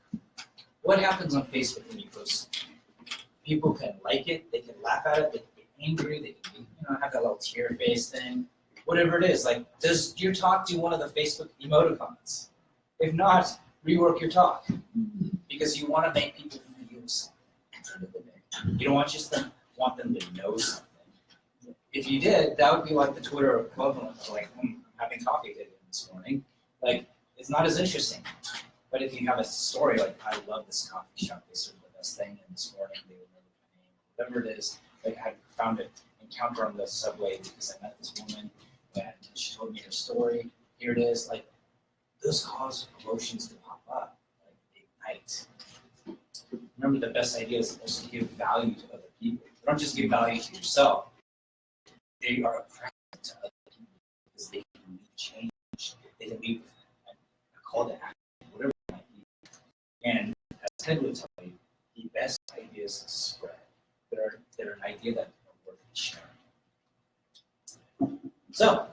What happens on Facebook when you post something? People can like it, they can laugh at it, they can get angry, they can have that little tear face thing, whatever it is. Like, does your talk do one of the Facebook emoticons? If not, rework your talk, because you want to make people feel something at the end of the day. You don't want them to know something. If you did, that would be like the Twitter equivalent of like, I'm having coffee this morning. Like, it's not as interesting. But if you have a story like, I love this coffee shop, they serve the this thing, and this morning they remembered my name, whatever it is. Like I found an encounter on the subway because I met this woman and she told me her story. Here it is. Like those cause emotions to pop up, like ignite. Remember, the best ideas also give value to other people. They don't just give value to yourself. They are a present to other people because they can leave change. They can leave a call to action, whatever it might be. And as Ted would tell you, the best ideas spread. They're an idea that are worth sharing. So,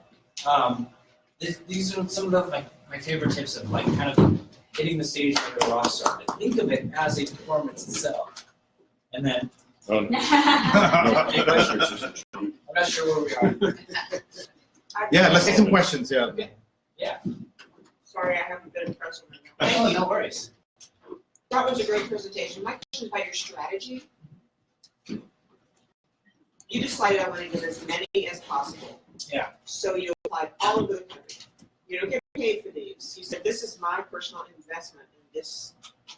these are some of my favorite tips of like kind of hitting the stage like a rock star. Think of it as a performance itself. And then, Um, any questions? I'm not sure where we are. Yeah, let's take some questions, yeah. Yeah. Sorry, I haven't been impressed with it. Oh, no worries. That was a great presentation. My question is about your strategy. You decided I want to give as many as possible. Yeah. So you applied all of those. You don't get paid for these. You said, this is my personal investment in this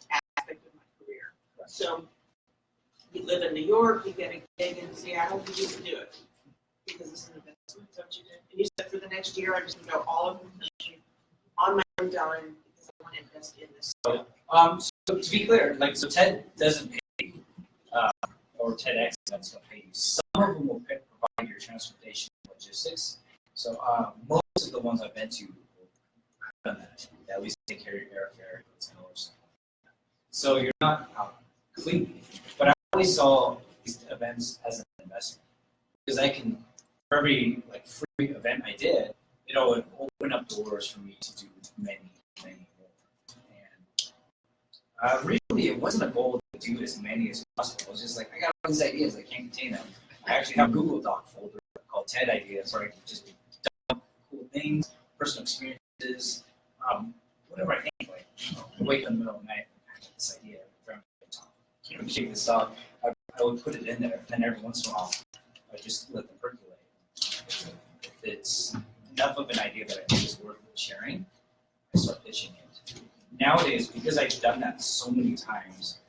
aspect of my career. So you live in New York, you get a gig in Seattle, you just do it. Because it's an investment, is that what you did? And you said for the next year, I'm just going to go all over the country on my own dime because I want to invest in this. So to be clear, like, so TED doesn't pay you, or TEDx doesn't pay you. Some of them will provide your transportation and logistics. So most of the ones I've been to have done that. They at least take care of your airfare, hotel, or something like that. So you're not out completely. But I always saw these events as an investment because I can, for every like free event I did, it would open up doors for me to do many more. And really, it wasn't a goal to do as many as possible. It was just like, I got all these ideas, I can't contain them. I actually have a Google Doc folder called TED Ideas where I can just dump cool things, personal experiences, whatever I think. Like, I wake up in the middle of the night, I have this idea, I'm shake this up. I would put it in there, and then every once in a while, I just let them percolate. If it's enough of an idea that I think is worth sharing, I start pitching it. Nowadays, because I've done that so many times,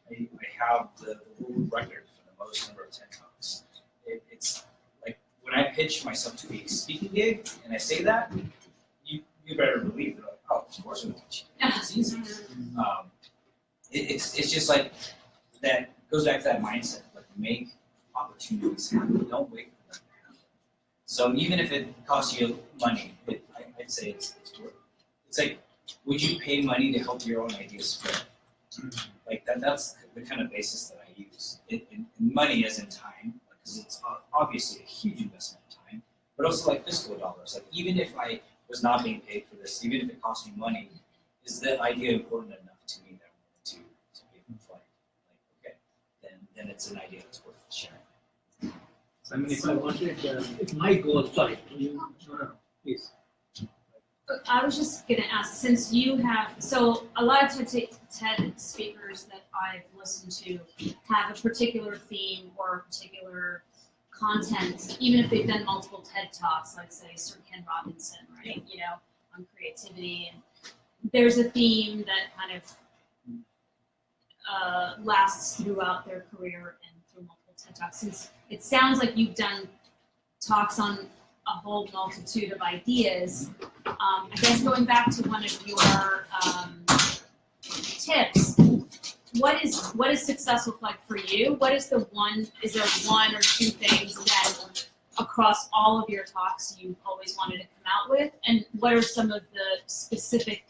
I have the world record for the most number of TED Talks. It's like when I pitch myself to a speaking gig and I say that, you better believe that, oh, of course we want you. It's easy. It's just like that goes back to that mindset. Like make opportunities happen. Don't wait for them to happen. So even if it costs you money, I'd say it's worth it. It's like, would you pay money to help your own ideas spread? Like that's the kind of basis that I use. In money as in time, because it's obviously a huge investment in time, but also like fiscal dollars. Like even if I was not being paid for this, even if it cost me money, is that idea important enough to me that I wanted to pay for the flight? Like, okay, then it's an idea that's worth sharing. So I mean, if I wanted, if my goal, sorry, no, please. I was just gonna ask, since you have, so a lot of TED speakers that I've listened to have a particular theme or a particular content, even if they've done multiple TED Talks, like say Sir Ken Robinson, right? You know, on creativity, and there's a theme that kind of lasts throughout their career and through multiple TED Talks. Since it sounds like you've done talks on a whole multitude of ideas. I guess going back to one of your tips, what is success look like for you? What is is there one or two things that across all of your talks you've always wanted to come out with? And what are some of the specific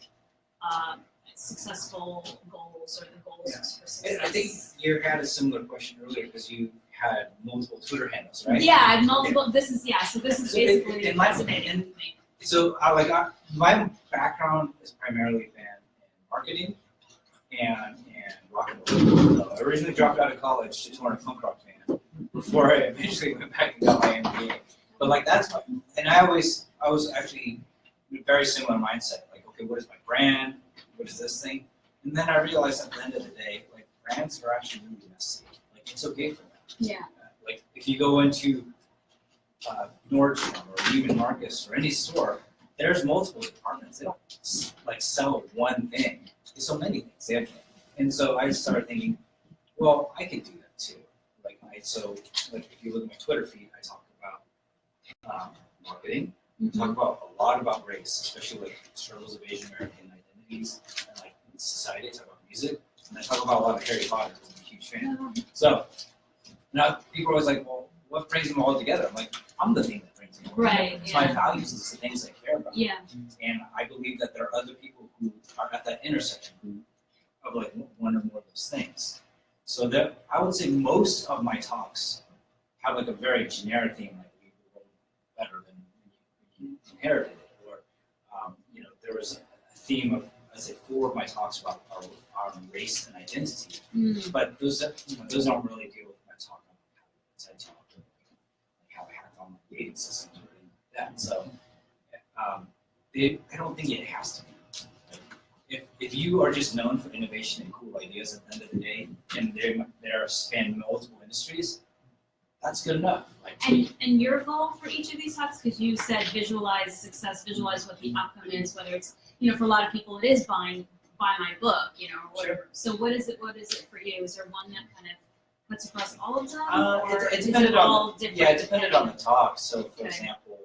successful goals or the goals for success? I think you had a similar question earlier because you had multiple Twitter handles, right? Yeah, I have multiple. Okay. This is basically in fascinating to me. So my background is primarily been in marketing and rock and roll. So I originally dropped out of college to tour in a punk rock band before I eventually went back and got my MBA. But like that's my, and I was actually in a very similar mindset. Like, okay, what is my brand? What is this thing? And then I realized at the end of the day, like brands are actually really messy. Like it's okay for them. Yeah. Like if you go into Nordstrom or even Marcus or any store, there's multiple departments. They don't like sell one thing. They sell many things. And so I started thinking, Well, I could do that too. Like if you look at my Twitter feed, I talk about marketing. I talk about a lot about race, especially like struggles of Asian American identities and like society. I talk about music, and I talk about a lot of Harry Potter because I'm a huge fan. So now people are always like, well, what brings them all together? I'm like, I'm the thing that brings them all together. Right, It's yeah. my values, it's the things I care about. Yeah. And I believe that there are other people who are at that intersection of like one or more of those things. So that I would say most of my talks have like a very generic theme, like leave the world better than you inherited it, or there was a theme of, I'd say 4 of my talks about our race and identity, but those don't really deal with my talk on how to talk, or like how I hacked on my dating systems or anything like that. So I don't think it has to be. If you are just known for innovation and cool ideas at the end of the day, and they're span multiple industries, that's good enough. Like, And your goal for each of these talks, because you said visualize success, visualize what the outcome is, whether it's, for a lot of people it is buy my book, or whatever. So what is it for you? Is there one that kind of puts across all of them? Or it is depended it all on different? it depended on the talk. So for Okay. example,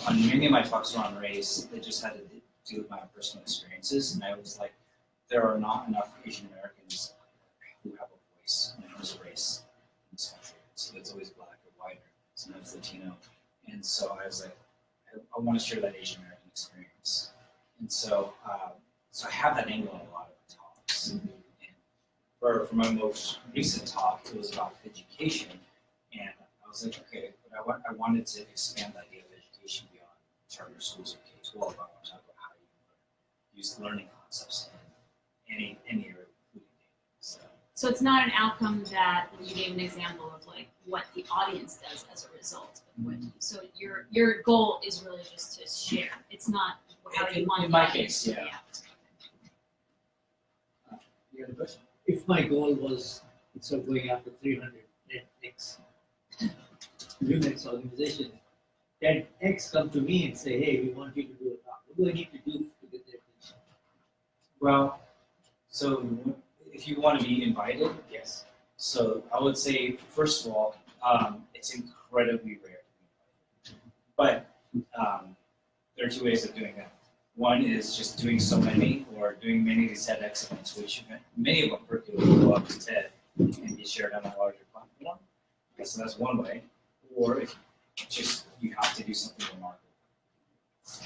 on many of my talks around race, they just had to deal with my personal experiences, and I was like, there are not enough Asian Americans who have a voice when it comes to race in this country. So it's always black or white or sometimes Latino. And so I was like, I want to share that Asian American experience. And so I have that angle in a lot of my talks. And for my most recent talk, it was about education. And I was like, okay, but I wanted to expand the idea of education beyond charter schools or K-12. I want to talk about how you use learning concepts in any area, including dating. So it's not an outcome that you gave an example of like what the audience does as a result of what so your goal is really just to share. It's not how you want In the my audience case, to yeah. react. You got a question? If my goal was, instead of going after 300 TEDx women's organization, TEDx come to me and say, hey, we want you to do a talk. What do I need to do to get their attention? Well, so if you want to be invited, yes. So I would say, first of all, it's incredibly rare to be invited. But there are 2 ways of doing that. One is just doing so many, or doing many of these TEDx events, which many of them percolate go up to TED and be shared on a larger platform. Okay, so that's one way. Or if you have to do something remarkable.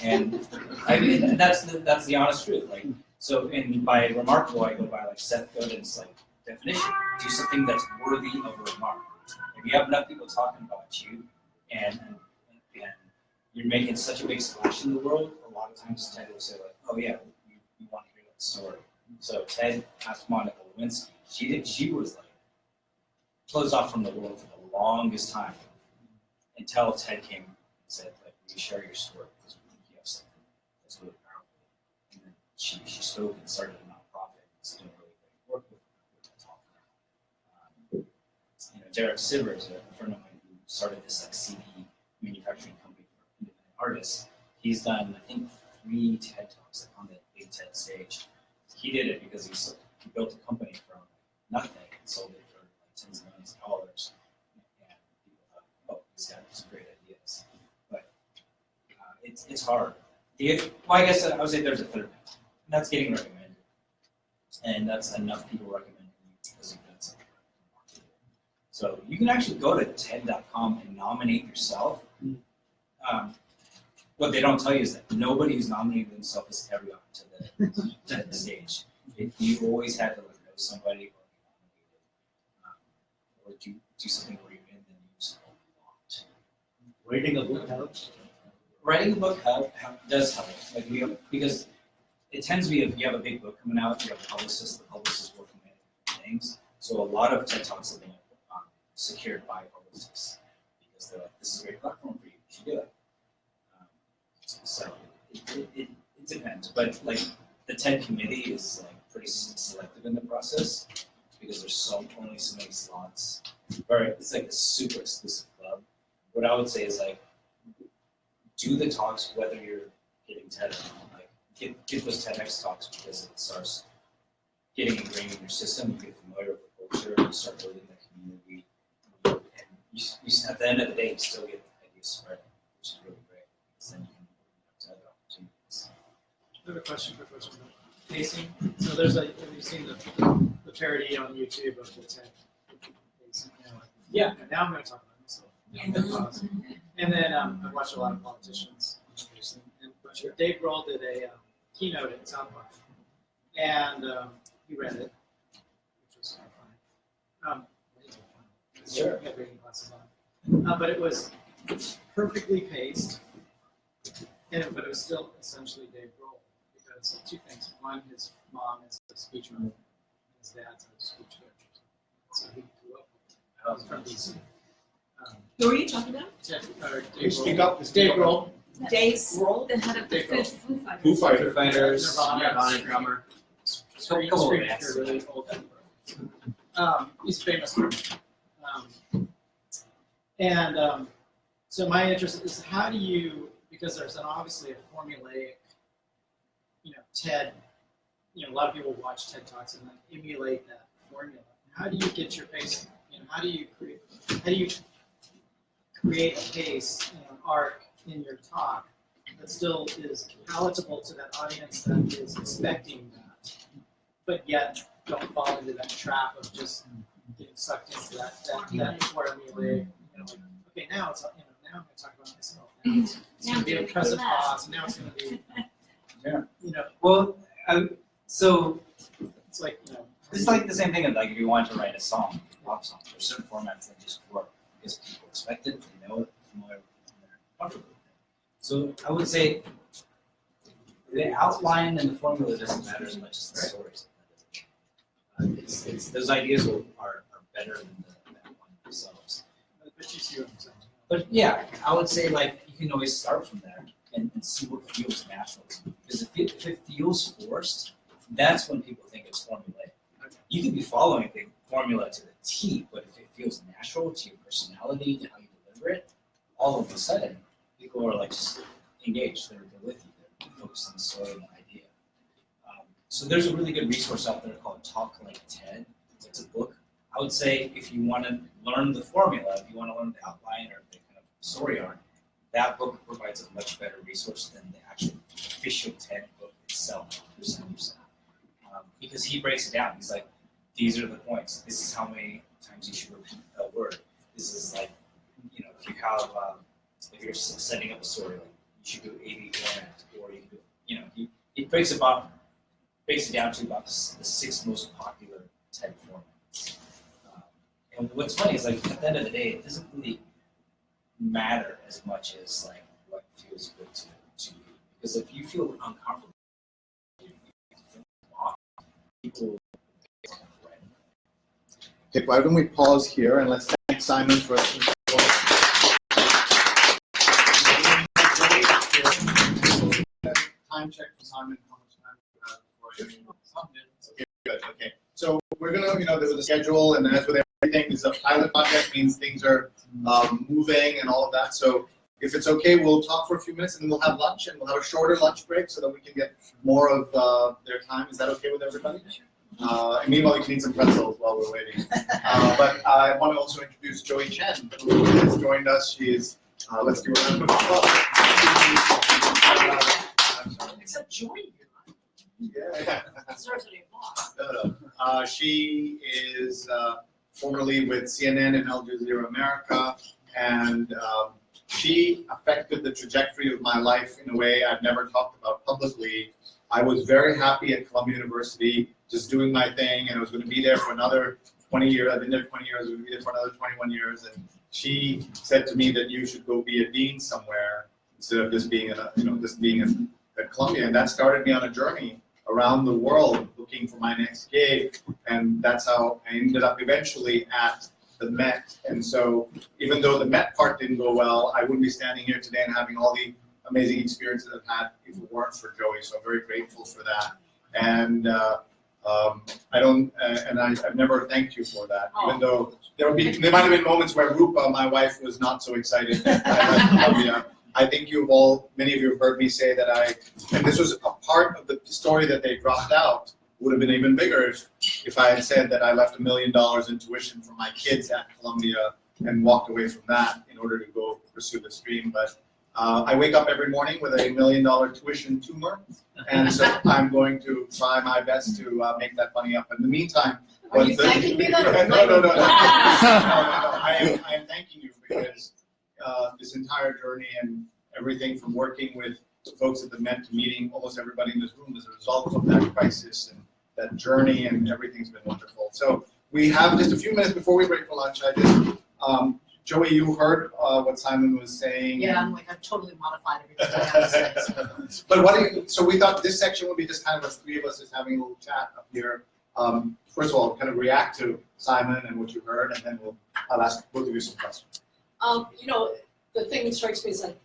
And I mean, that's the honest truth. Like, so by remarkable, I go by like Seth Godin's like definition. Do something that's worthy of a remark. If you have enough people talking about you, and you're making such a big splash in the world, a lot of times TED will say like, oh yeah, you want to hear that story. So TED asked Monica Lewinsky. She was like closed off from the world for the longest time until TED came and said, like, will you share your story? Because we think you have something that's really powerful. And then she spoke and started a nonprofit. It's doing really great work with that. Derek Sivers, a friend of mine who started this like CD manufacturing company for independent artists. He's done, I think, 3 TED Talks on the big TED stage. He did it because he built a company from nothing and sold it for like tens of millions of dollars. And people thought, oh, he's got these great ideas. But it's hard. I guess I would say there's a third path. And that's getting recommended. And that's enough people recommending you because you've done something. So you can actually go to TED.com and nominate yourself. What they don't tell you is that nobody who's nominated themselves has ever gotten to the stage. You always had to know somebody or do something where you're in the news a lot. Writing a book helps. Writing a book does help, because it tends to be if you have a big book coming out, you have a publicist, the publicist working on things. So a lot of TED Talks have been secured by publicists because they're like, this is a great platform for you, you should do it. So it depends, but like the TED committee is like pretty selective in the process because there's only so many slots. It's like a super exclusive club. What I would say is like, do the talks whether you're getting TED or not. Like get those TEDx talks because it starts getting ingrained in your system. You get familiar with the culture, you start building the community, and at the end of the day, you still get the ideas spread, which is really great. Because then you can open up to other opportunities. I have a question, quick question about pacing. So have you seen the parody on YouTube of the TED pacing? Yeah. And now I'm going to talk about myself. And then I've watched a lot of politicians. But Dave Grohl did a keynote at South by, and he read it, which was kind of fun. Sure. We had reading classes on. But it was perfectly paced, but it was still essentially Dave Grohl. Because of two things. One, his mom is a speech writer, and his dad's a speech coach. So he grew up from DC. Who are you talking about? Dave Speak Grohl. up. Dave Grohl. Dave Grohl? The head of the Dave Grohl. Foo Fighters. Foo Fighters. Fighters, Nirvana drummer. Sree, Couple of if bands. you're really old. He's famous. So my interest is how do you, because there's obviously a formulaic, TED, a lot of people watch TED Talks and like emulate that formula. How do you get your pace? How do you create a pace, arc in your talk that still is palatable to that audience that is expecting that, but yet don't fall into that trap of just getting sucked into that formulaic, okay, now it's, now I'm going to talk about myself. Now it's going to be a present pause. Now it's going to be, Well, so it's like, it's like the same thing of like if you wanted to write a song, a pop song, there's certain formats that just work because people expect it, they know it, familiar with it, and they're comfortable with it. So I would say the outline and the formula doesn't matter as much as the stories. It's those ideas are better than the outline themselves. but you see what I'm saying. But yeah, I would say like you can always start from there and see what feels natural. Because if it feels forced, that's when people think it's formulaic. You could be following the formula to the T, but if it feels natural to your personality, to how you deliver it, all of a sudden, people are like just engaged. They're with you. They're focused on the story and the idea. So there's a really good resource out there called Talk Like TED. It's a book. I would say if you want to learn the formula, if you want to learn the outline or the kind of story arc, that book provides a much better resource than the actual official TED book itself, %. Because he breaks it down. He's like, these are the points. This is how many times you should repeat a word. This is like, if you have, if you're setting up a story, like you should do A/B format, or you can do, he breaks it down to about the 6 most popular TED formats. And what's funny is like at the end of the day, it doesn't really matter as much as like what feels good to you. Because if you feel uncomfortable, people. Okay, why don't we pause here and let's thank Simon for. Time check for Simon. How much time do we have? Okay, good. Okay, so we're gonna, there was a schedule, and as with everything, this is a pilot project, means things are moving and all of that. So if it's okay, we'll talk for a few minutes, and then we'll have lunch, and we'll have a shorter lunch break so that we can get more of their time. Is that okay with everybody? And meanwhile, you can eat some pretzels while we're waiting. But I want to also introduce Joey Chen, who has joined us. She is, let's do a round of applause. Except Joy. Yeah. Deserves any applause. She is formerly with CNN and Al Jazeera America, and she affected the trajectory of my life in a way I've never talked about publicly. I was very happy at Columbia University, just doing my thing, and I was going to be there for another 20 years. I've been there 20 years, I was going to be there for another 21 years, and she said to me that you should go be a dean somewhere instead of just being at Columbia, and that started me on a journey around the world looking for my next gig, and that's how I ended up eventually at the Met. And so even though the Met part didn't go well, I wouldn't be standing here today and having all the amazing experiences I've had if it weren't for Joey. So I'm very grateful for that. And I've never thanked you for that, even though there might have been moments where Rupa, my wife, was not so excited that I left Columbia. I think many of you have heard me say that and this was a part of the story that they dropped out, would have been even bigger if I had said that I left $1 million in tuition for my kids at Columbia and walked away from that in order to go pursue this dream. But I wake up every morning with a $1 million tuition tumor, and so I'm going to try my best to make that money up. In the meantime, Are you thanking me then? No. I am thanking you because this entire journey and everything from working with the folks at the Met to meeting almost everybody in this room as a result of that crisis and that journey, and everything's been wonderful. So we have just a few minutes before we break for lunch. I just, Joey, you heard what Simon was saying. Yeah, I'm like, I've totally modified everything I have to say. But what do you, so we thought this section would be just kind of us three of us just having a little chat up here. First of all, kind of react to Simon and what you heard, and then I'll ask both of you some questions. You know, the thing that strikes me is that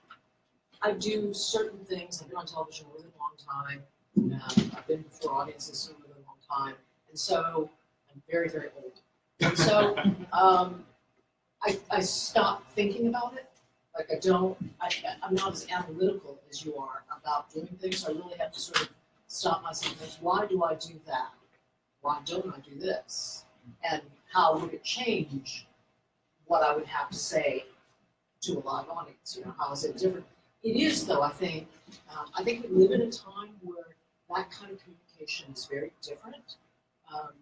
I do certain things. I've been on television a really long time. I've been before audiences for a really long time, and so I'm very, very old. And so I stopped thinking about it. Like I'm not as analytical as you are about doing things. So I really have to sort of stop myself and think, why do I do that? Why don't I do this? And how would it change what I would have to say to a live audience? You know, how is it different? It is, though, I think we live in a time where that kind of communication is very different.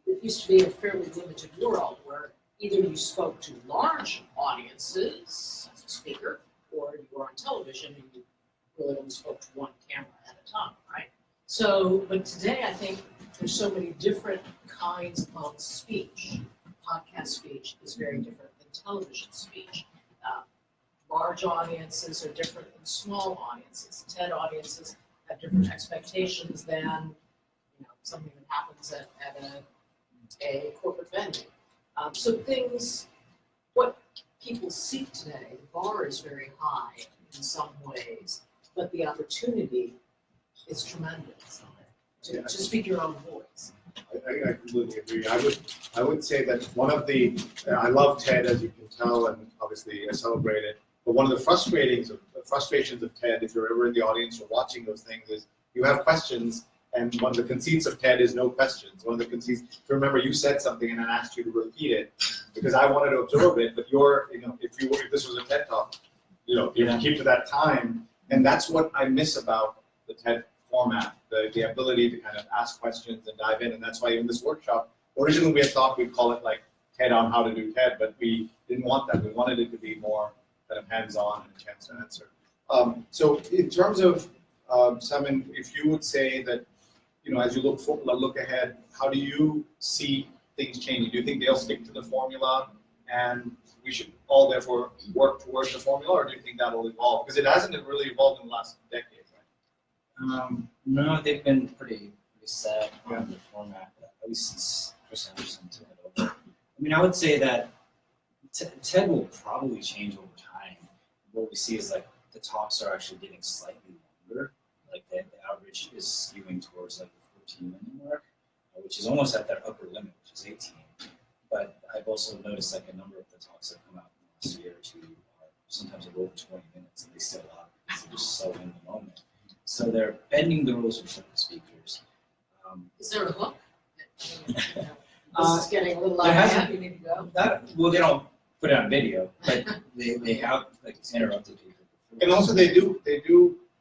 It used to be a fairly limited world where either you spoke to large audiences as a speaker, or you were on television and you really only spoke to one camera at a time, right? So, but today I think there's so many different kinds of speech. Podcast speech is very different than television speech. Large audiences are different than small audiences. TED audiences have different expectations than, you know, something that happens at a corporate venue. So things, what people see today, the bar is very high in some ways, but the opportunity is tremendous to speak your own voice. I completely agree. I would say that one of the, I love TED, as you can tell, and obviously I celebrate it. But one of the frustrations of TED, if you're ever in the audience or watching those things, is you have questions, and one of the conceits of TED is no questions. One of the conceits, if you remember, you said something and I asked you to repeat it because I wanted to absorb it. But if this was a TED talk, you keep to that time, and that's what I miss about the TED format, the ability to kind of ask questions and dive in. And that's why in this workshop, originally we had thought we'd call it like TED on how to do TED, but we didn't want that. We wanted it to be more kind of hands-on and a chance to answer. So in terms of, Simon, if you would say that, as you look ahead, how do you see things changing? Do you think they'll stick to the formula and we should all therefore work towards the formula, or do you think that will evolve? Because it hasn't really evolved in the last decade, right? No, they've been pretty set on the format, at least since Chris Anderson took it over. I mean, I would say that TED will probably change over time. What we see is like the talks are actually getting slightly longer. Like the average is skewing towards like the 14-minute mark, which is almost at their upper limit, which is 18. But I've also noticed like a number of the talks that come out in the last year or two are sometimes over 20 minutes, and they still are because they're just so in the moment. So they're bending the rules for some speakers. Is there a hook? This is getting a little out of hand. You need to go. Well, they don't put it on video, but they have like interrupted people. And also they do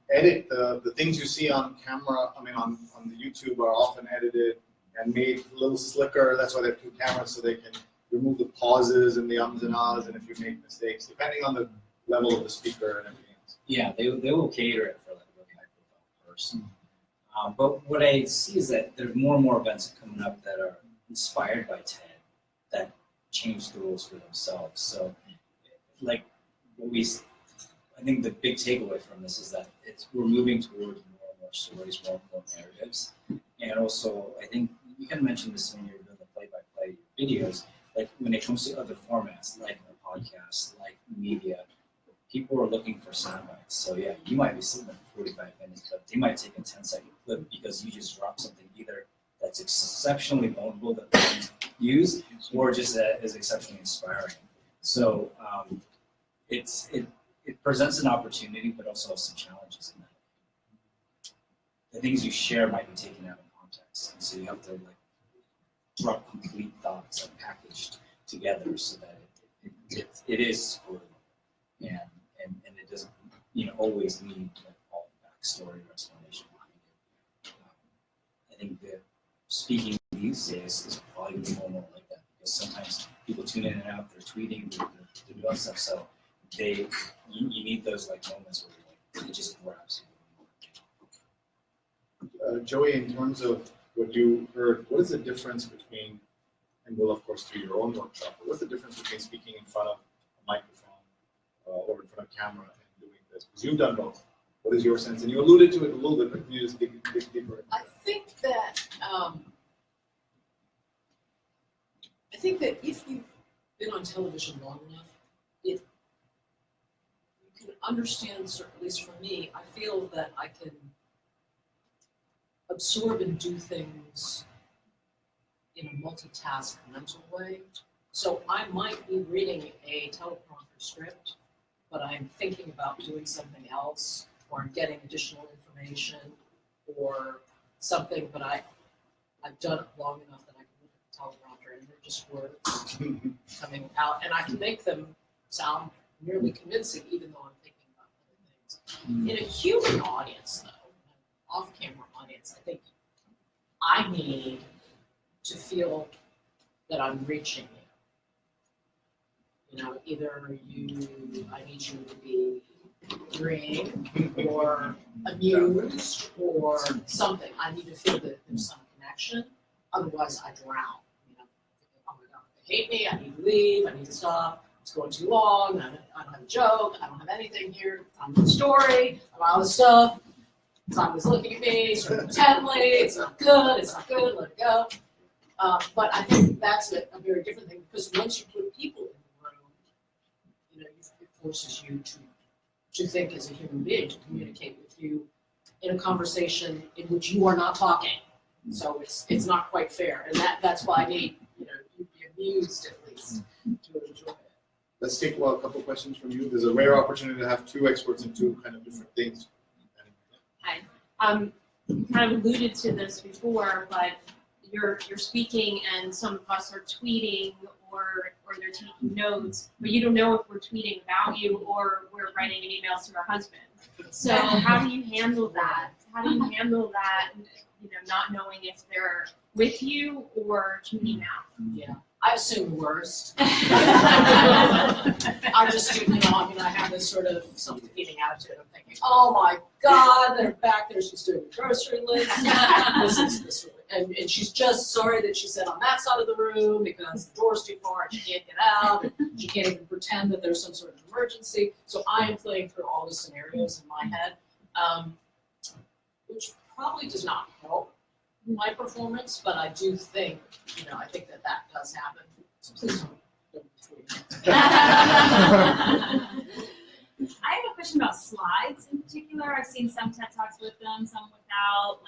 edit the things you see on camera. I mean, on the YouTube are often edited and made a little slicker. That's why they have two cameras, so they can remove the pauses and the ums and ahs, and if you make mistakes, depending on the level of the speaker and everything else. Yeah, they will cater it for like a really high profile person. But what I see is that there's more and more events coming up that are inspired by TED that change the rules for themselves. So, like I think the big takeaway from this is that we're moving towards more and more stories, more and more narratives, and also I think you can mention this when you're doing the play-by-play videos. Like when it comes to other formats, like a podcast, like media, people are looking for sound bites. So yeah, you might be sitting there for 45 minutes, but they might take a 10-second clip because you just dropped something either that's exceptionally vulnerable that they can use, or just is exceptionally inspiring. So it presents an opportunity, but also some challenges in that. The things you share might be taken out of context. And so you have to like drop complete thoughts like packaged together so that it is quotable. And it doesn't always need like all the backstory or explanation behind it. I think that speaking these days is probably going to be more like that because sometimes people tune in and out, they're tweeting, they're doing stuff. So you need those like moments where you're like, it just grabs you. Joey, in terms of what you heard, what is the difference between, and we'll of course do your own workshop, but what's the difference between speaking in front of a microphone or in front of camera and doing this? Because you've done both. What is your sense? And you alluded to it a little bit, but can you just dig deeper? I think that if you've been on television long enough, you can understand, at least for me, I feel that I can absorb and do things in a multitask mental way. So I might be reading a teleprompter script, but I'm thinking about doing something else, or I'm getting additional information, or something, but I've done it long enough that I can look at the teleprompter and they're just words coming out, and I can make them sound nearly convincing, even though I'm thinking about other things. In a human audience, though, an off-camera audience, I think I need to feel that I'm reaching you. Either I need you to be agreeing or amused or something. I need to feel that there's some connection. Otherwise, I drown. Oh my God, they hate me. I need to leave. I need to stop. It's going too long. I don't have a joke. I don't have anything here. I'm the story. I'm out of stuff. Simon's looking at me sort of intently. It's not good. It's not good. Let it go. But I think that's a very different thing because once you put people in the room, it forces you to think as a human being, to communicate with you in a conversation in which you are not talking. So it's not quite fair, and that's why I need you to be amused at least to enjoy it. Let's take a couple questions from you. There's a rare opportunity to have two experts in two kind of different things. Hi. You kind of alluded to this before, but you're speaking and some of us are tweeting or they're taking notes, but you don't know if we're tweeting about you or we're writing an email to our husband. So how do you handle that? How do you handle that, not knowing if they're with you or tuning out? Yeah, I assume the worst. I just do, I have this sort of self-defeating attitude. I'm thinking, oh my God, they're back there. She's doing the grocery list. This and she's just sorry that she said on that side of the room because the door's too far and she can't get out. And she can't even pretend that there's some sort of emergency. So I am playing through all the scenarios in my head, which probably does not help my performance, but I do think, I think that does happen. So please don't tweet. I have a question about slides in particular. I've seen some TED Talks with them, some without.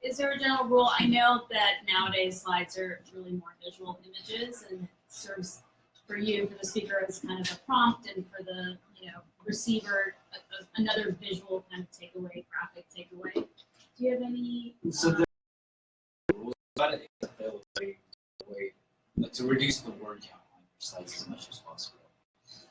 Is there a general rule? I know that nowadays slides are really more visual images and it serves for you, for the speaker, as kind of a prompt, and for the receiver, another visual kind of takeaway, graphic takeaway. Do you have any? So the rules about it is the way to reduce the word count on your slides as much as possible.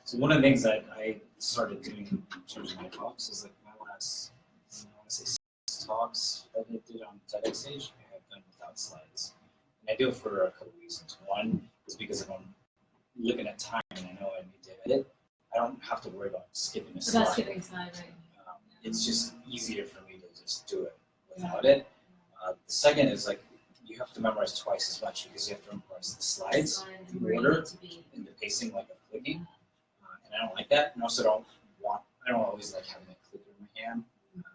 So one of the things that I started doing in terms of my talks is my last, I want to say 6 talks that I did on TEDx stage, I have done without slides. And I do it for a couple of reasons. One is because if I'm looking at time and I know I need to edit, I don't have to worry about skipping a slide. About skipping a slide, right? It's just easier for me to just do it without it. The second is you have to memorize twice as much because you have to memorize the slides in order and the pacing of clicking. And I don't like that. And also I don't always like having a clicker in my hand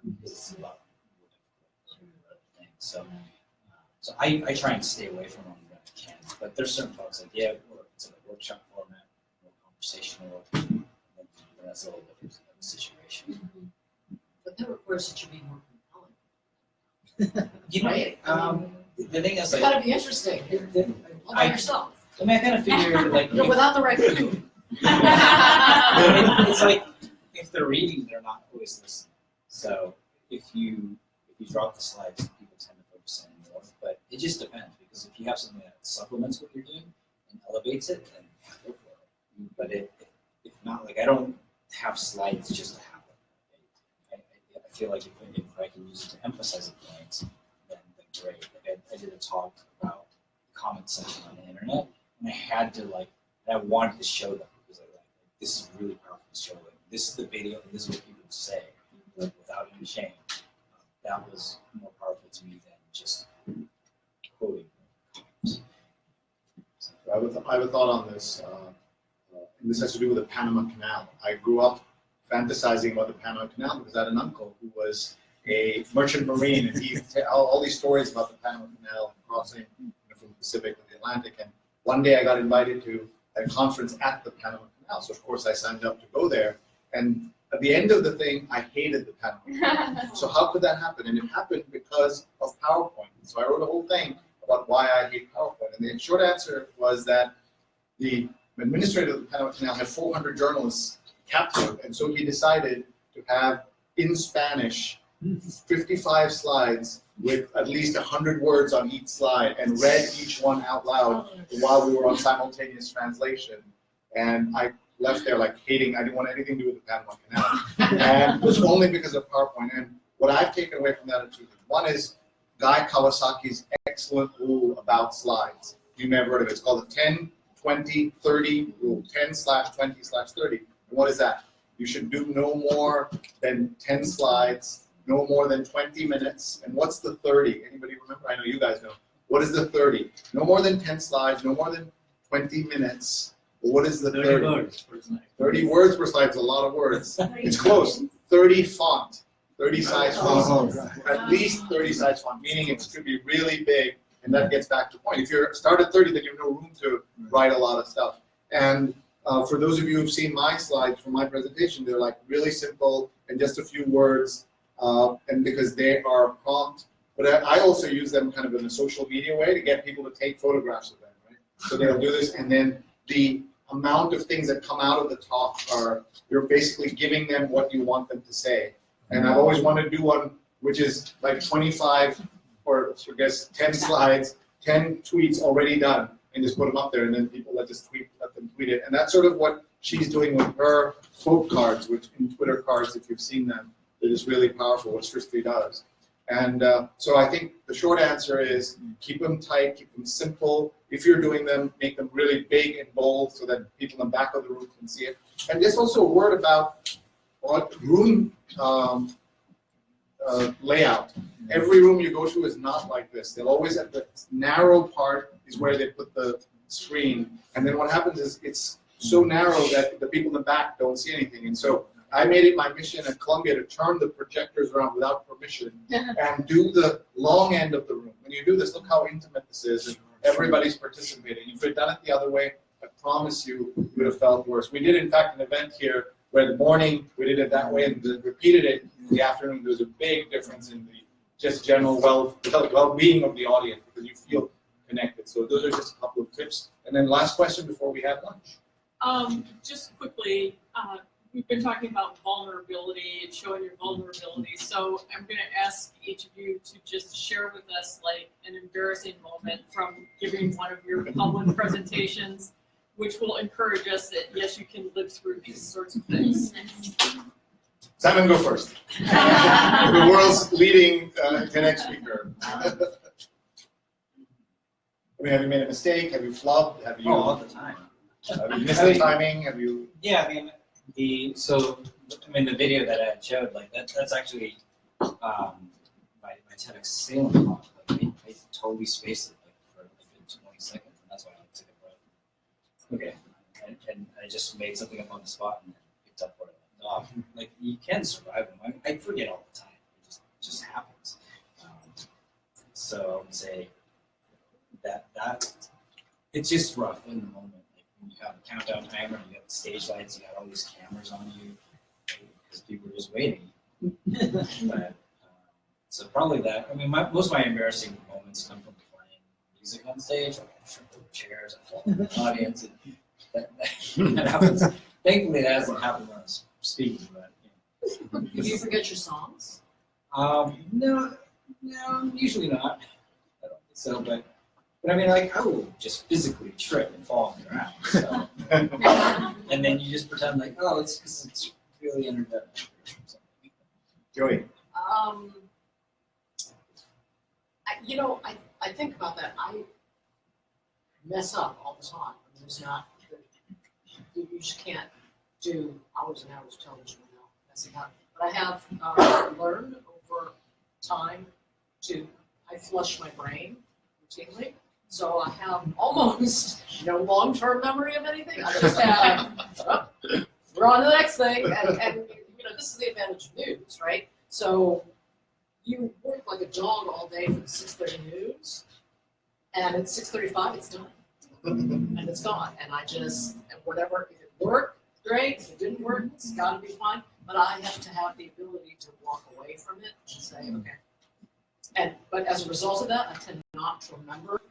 because it's a lot more difficult thing. So I try and stay away from them when I can. But there's certain talks or it's a workshop format, more conversational, and that's a little different of a situation. Mm-hmm. But that requires that you be more compelling. Right? The thing is, it's got to be interesting. All by yourself. I mean, I kind of figure without the right food. It's if they're reading, they're not always listening. So if you drop the slides, people tend to focus in more. it just depends, because if you have something that supplements what you're doing and elevates it, then go for it. But if not, like I don't have slides just to have them. I feel like if I can use it to emphasize a point, then great. Like I did a talk about the comment section on the internet, and I had to and I wanted to show them because this is really powerful to show them. This is the video, and this is what people say, without any shame. That was more powerful to me than just quoting comments. I have a thought on this. And this has to do with the Panama Canal. I grew up fantasizing about the Panama Canal because I had an uncle who was a merchant marine, and he had all these stories about the Panama Canal crossing from the Pacific to the Atlantic. And one day I got invited to a conference at the Panama Canal, so of course I signed up to go there. And at the end of the thing, I hated the Panama Canal. So how could that happen? And it happened because of PowerPoint. So I wrote a whole thing about why I hate PowerPoint. And the short answer was that the administrator of the Panama Canal had 400 journalists captured, and so he decided to have, in Spanish, 55 slides with at least 100 words on each slide, and read each one out loud while we were on simultaneous translation. And I left there hating, I didn't want anything to do with the Panama Canal. And it was only because of PowerPoint. And what I've taken away from that are two things. One is Guy Kawasaki's excellent rule about slides. You may have heard of it. It's called the 10-20-30 rule, 10/20/30. And what is that? You should do no more than 10 slides, no more than 20 minutes. And what's the 30? Anybody remember? I know you guys know. What is the 30? No more than 10 slides, no more than 20 minutes. Well, what is the 30? 30 words per slide. 30 words per slide is a lot of words. It's close. 30 font, 30 size font. At least 30 size font, meaning it should be really big. And that gets back to the point. If you start at 30, then you have no room to write a lot of stuff. And for those of you who've seen my slides from my presentation, they're really simple and just a few words, and because they are prompt. But I also use them kind of in a social media way to get people to take photographs of them, right? So they'll do this, and then the amount of things that come out of the talk are, you're basically giving them what you want them to say. And I've always wanted to do one which is 25 or I guess 10 slides, 10 tweets already done, and just put them up there, and then people let them tweet it. And that's sort of what she's doing with her quote cards, which in Twitter cards, if you've seen them, they're just really powerful, what Sree does. And so I think the short answer is keep them tight, keep them simple. If you're doing them, make them really big and bold so that people in the back of the room can see it. And just also a word about what room layout. Every room you go to is not like this. They'll always have the narrow part is where they put the screen. And then what happens is it's so narrow that the people in the back don't see anything. And so I made it my mission at Columbia to turn the projectors around without permission and do the long end of the room. When you do this, look how intimate this is, and everybody's participating. If you'd done it the other way, I promise you, you would have felt worse. We did, in fact, an event here where in the morning we did it that way and repeated it in the afternoon. There was a big difference in the just general well-being of the audience because you feel connected. So those are just a couple of tips. And then last question before we have lunch. Just quickly, we've been talking about vulnerability and showing your vulnerability. So I'm going to ask each of you to just share with us an embarrassing moment from giving one of your public presentations, which will encourage us that yes, you can live through these sorts of things. Simon, go first. The world's leading Connect speaker. Have you made a mistake? Have you flubbed? Have you? All the time. Have you missed the timing? Have you? Yeah, the video that I showed, that's actually my TEDx sailing talk. I totally spaced it for 20 seconds, and that's why I took a breath. Okay, and I just made something up on the spot and picked up where I left off. You can survive them. I forget all the time. It just happens. So I would say that it's just rough in the moment. You have a countdown timer, you have the stage lights, you got all these cameras on you, because people are just waiting. But, so probably that. Most of my embarrassing moments come from playing music on stage. I trip over chairs, I fall in the audience, and that happens. Thankfully, that hasn't happened when I was speaking. But Do you forget your songs? No, usually not. So, but I mean, like, I will just physically trip and fall on the ground. So, and then you just pretend like, oh, it's because it's really energetic or something. Joey. I think about that. I mess up all the time. I mean, it's not, you just can't do hours and hours of television without messing up. But I have learned over time I flush my brain routinely. So I have almost no long-term memory of anything. I just have, we're on to the next thing. And this is the advantage of news, right? So you work like a dog all day for the 6:30 news, and at 6:35 it's done, and it's gone. And I just, whatever, if it worked, great. If it didn't work, it's got to be fine. But I have to have the ability to walk away from it and say, okay. But as a result of that, I tend not to remember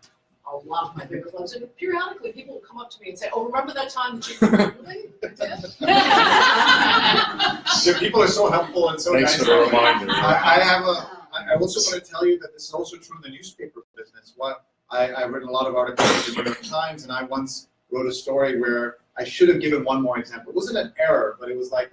a lot of my bigger films. And periodically, people will come up to me and say, "Oh, remember that time that you really did?" So people are so helpful and so Thanks nice. for the reminder. I also want to tell you that this is also true in the newspaper business. I've written a lot of articles in the New York Times, and I once wrote a story where I should have given one more example. It wasn't an error, but it was like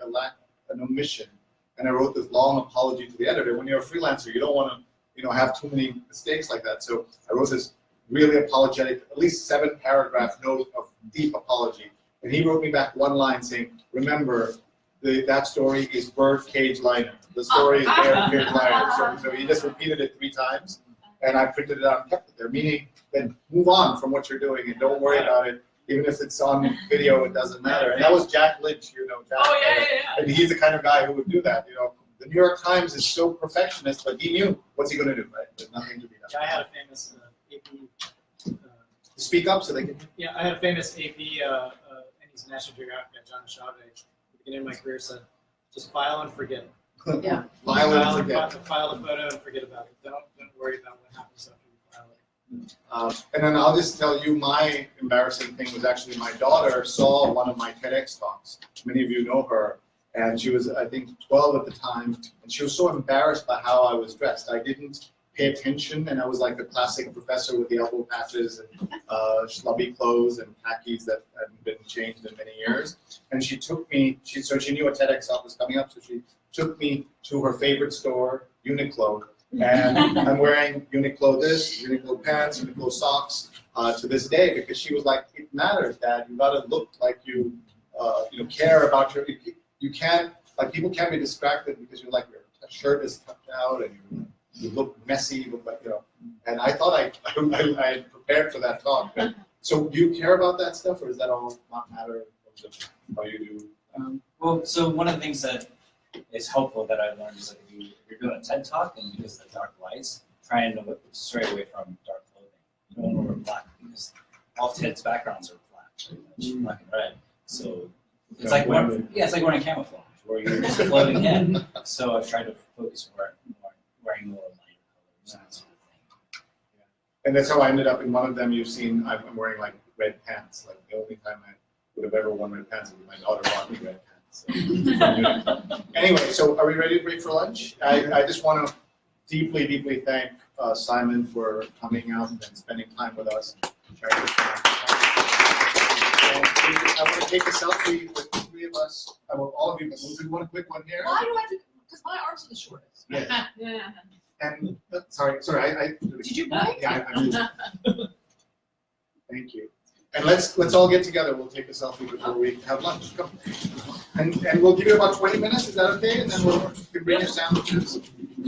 an omission. And I wrote this long apology to the editor. When you're a freelancer, you don't want to, have too many mistakes like that. So I wrote this really apologetic, at least 7-paragraph note of deep apology. And he wrote me back one line saying, remember, that story is bird cage liner. The story is bird cage liner. So he just repeated it 3 times, and I printed it out and kept it there, meaning then move on from what you're doing and don't worry about it. Even if it's on video, it doesn't matter. And that was Jack Lynch, Jack. Oh, yeah. And he's the kind of guy who would do that, The New York Times is so perfectionist, but he knew what's he going to do, right? There's nothing to be done. I had a famous AP. Speak up so they can. Yeah, I had a famous AP, and he's a National Geographic guy, John Chavez, at the beginning of my career said, just file and forget. Yeah. File and forget. File the photo and forget about it. Don't worry about what happens after you file it. And then I'll just tell you, my embarrassing thing was actually my daughter saw one of my TEDx talks. Many of you know her, and she was, I think, 12 at the time, and she was so embarrassed by how I was dressed. I didn't pay attention, and I was like the classic professor with the elbow patches and schlubby clothes and khakis that hadn't been changed in many years. And she took me, so she knew a TEDx talk was coming up, so she took me to her favorite store, Uniqlo. And I'm wearing Uniqlo this, Uniqlo pants, Uniqlo socks to this day, because she was like, it matters, Dad. You gotta look like you care about you can't, like, people can't be distracted because you're like, your shirt is tucked out and you look messy, you look like, and I thought I had prepared for that talk. But, so do you care about that stuff, or does that all not matter in terms of how you do? Well, so one of the things that is helpful that I learned is, like, if you're doing a TED talk and because of the dark lights, try and stray away from dark clothing. You don't want to wear black because all TED's backgrounds are black, pretty much, black and red. So it's like wearing camouflage, where you're just floating in. So I've tried to focus on wearing more lighter colors and that sort of thing. And that's how I ended up in one of them. You've seen I'm wearing like red pants. Like the only time I would have ever worn red pants was my daughter bought me red pants. So. Anyway, so are we ready to break for lunch? I just want to deeply, deeply thank Simon for coming out and spending time with us. And I want to take a selfie with the 3 of us. All of you, but we'll do one quick one here. Why do I do? Because my arms are the shortest. Yes. Yeah. And sorry, I Did you blink? Yeah, I did. Thank you. And let's all get together. We'll take a selfie before we have lunch. Come. And we'll give you about 20 minutes. Is that okay? And then you can bring your sandwiches.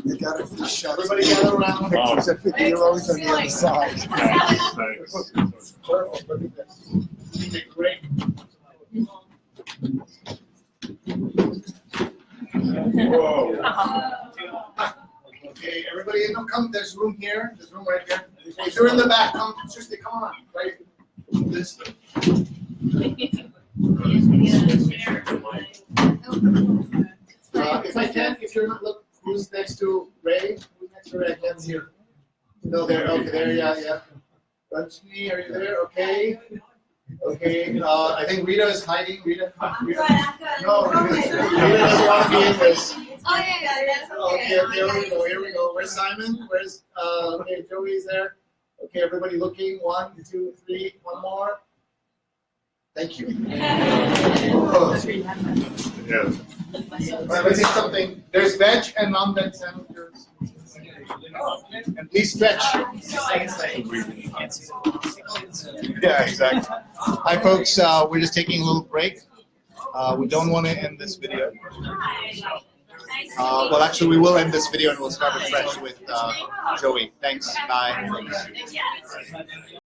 They got a few shots. Everybody gather around. Pictures of 50 euros on the other side. Thanks. Perfect. Look at this. Okay, great. Whoa. Okay, everybody, come. There's room here. There's room right here. If you're in the back, come. Seriously, come on. Right. This. If you're not, look, who's next to Ray? Who's next to Ray? I can't see her. No, there. Okay, there. Yeah. Rajni, are you there? Okay. Okay. I think Rita is hiding. Rita. I'm good. No, Rita doesn't want to be in this. Oh, yeah, that's okay. Okay, here we go. Where's Simon? Where's okay, Joey's there. Okay, everybody looking, 1, 2, 3, one more. Thank you. Yeah. All right, let's take something. There's veg and non-veg sandwiches. And please stretch. Yeah, exactly. Hi, folks. We're just taking a little break. We don't want to end this video. Well, actually, we will end this video and we'll start afresh with Joey. Thanks. Bye.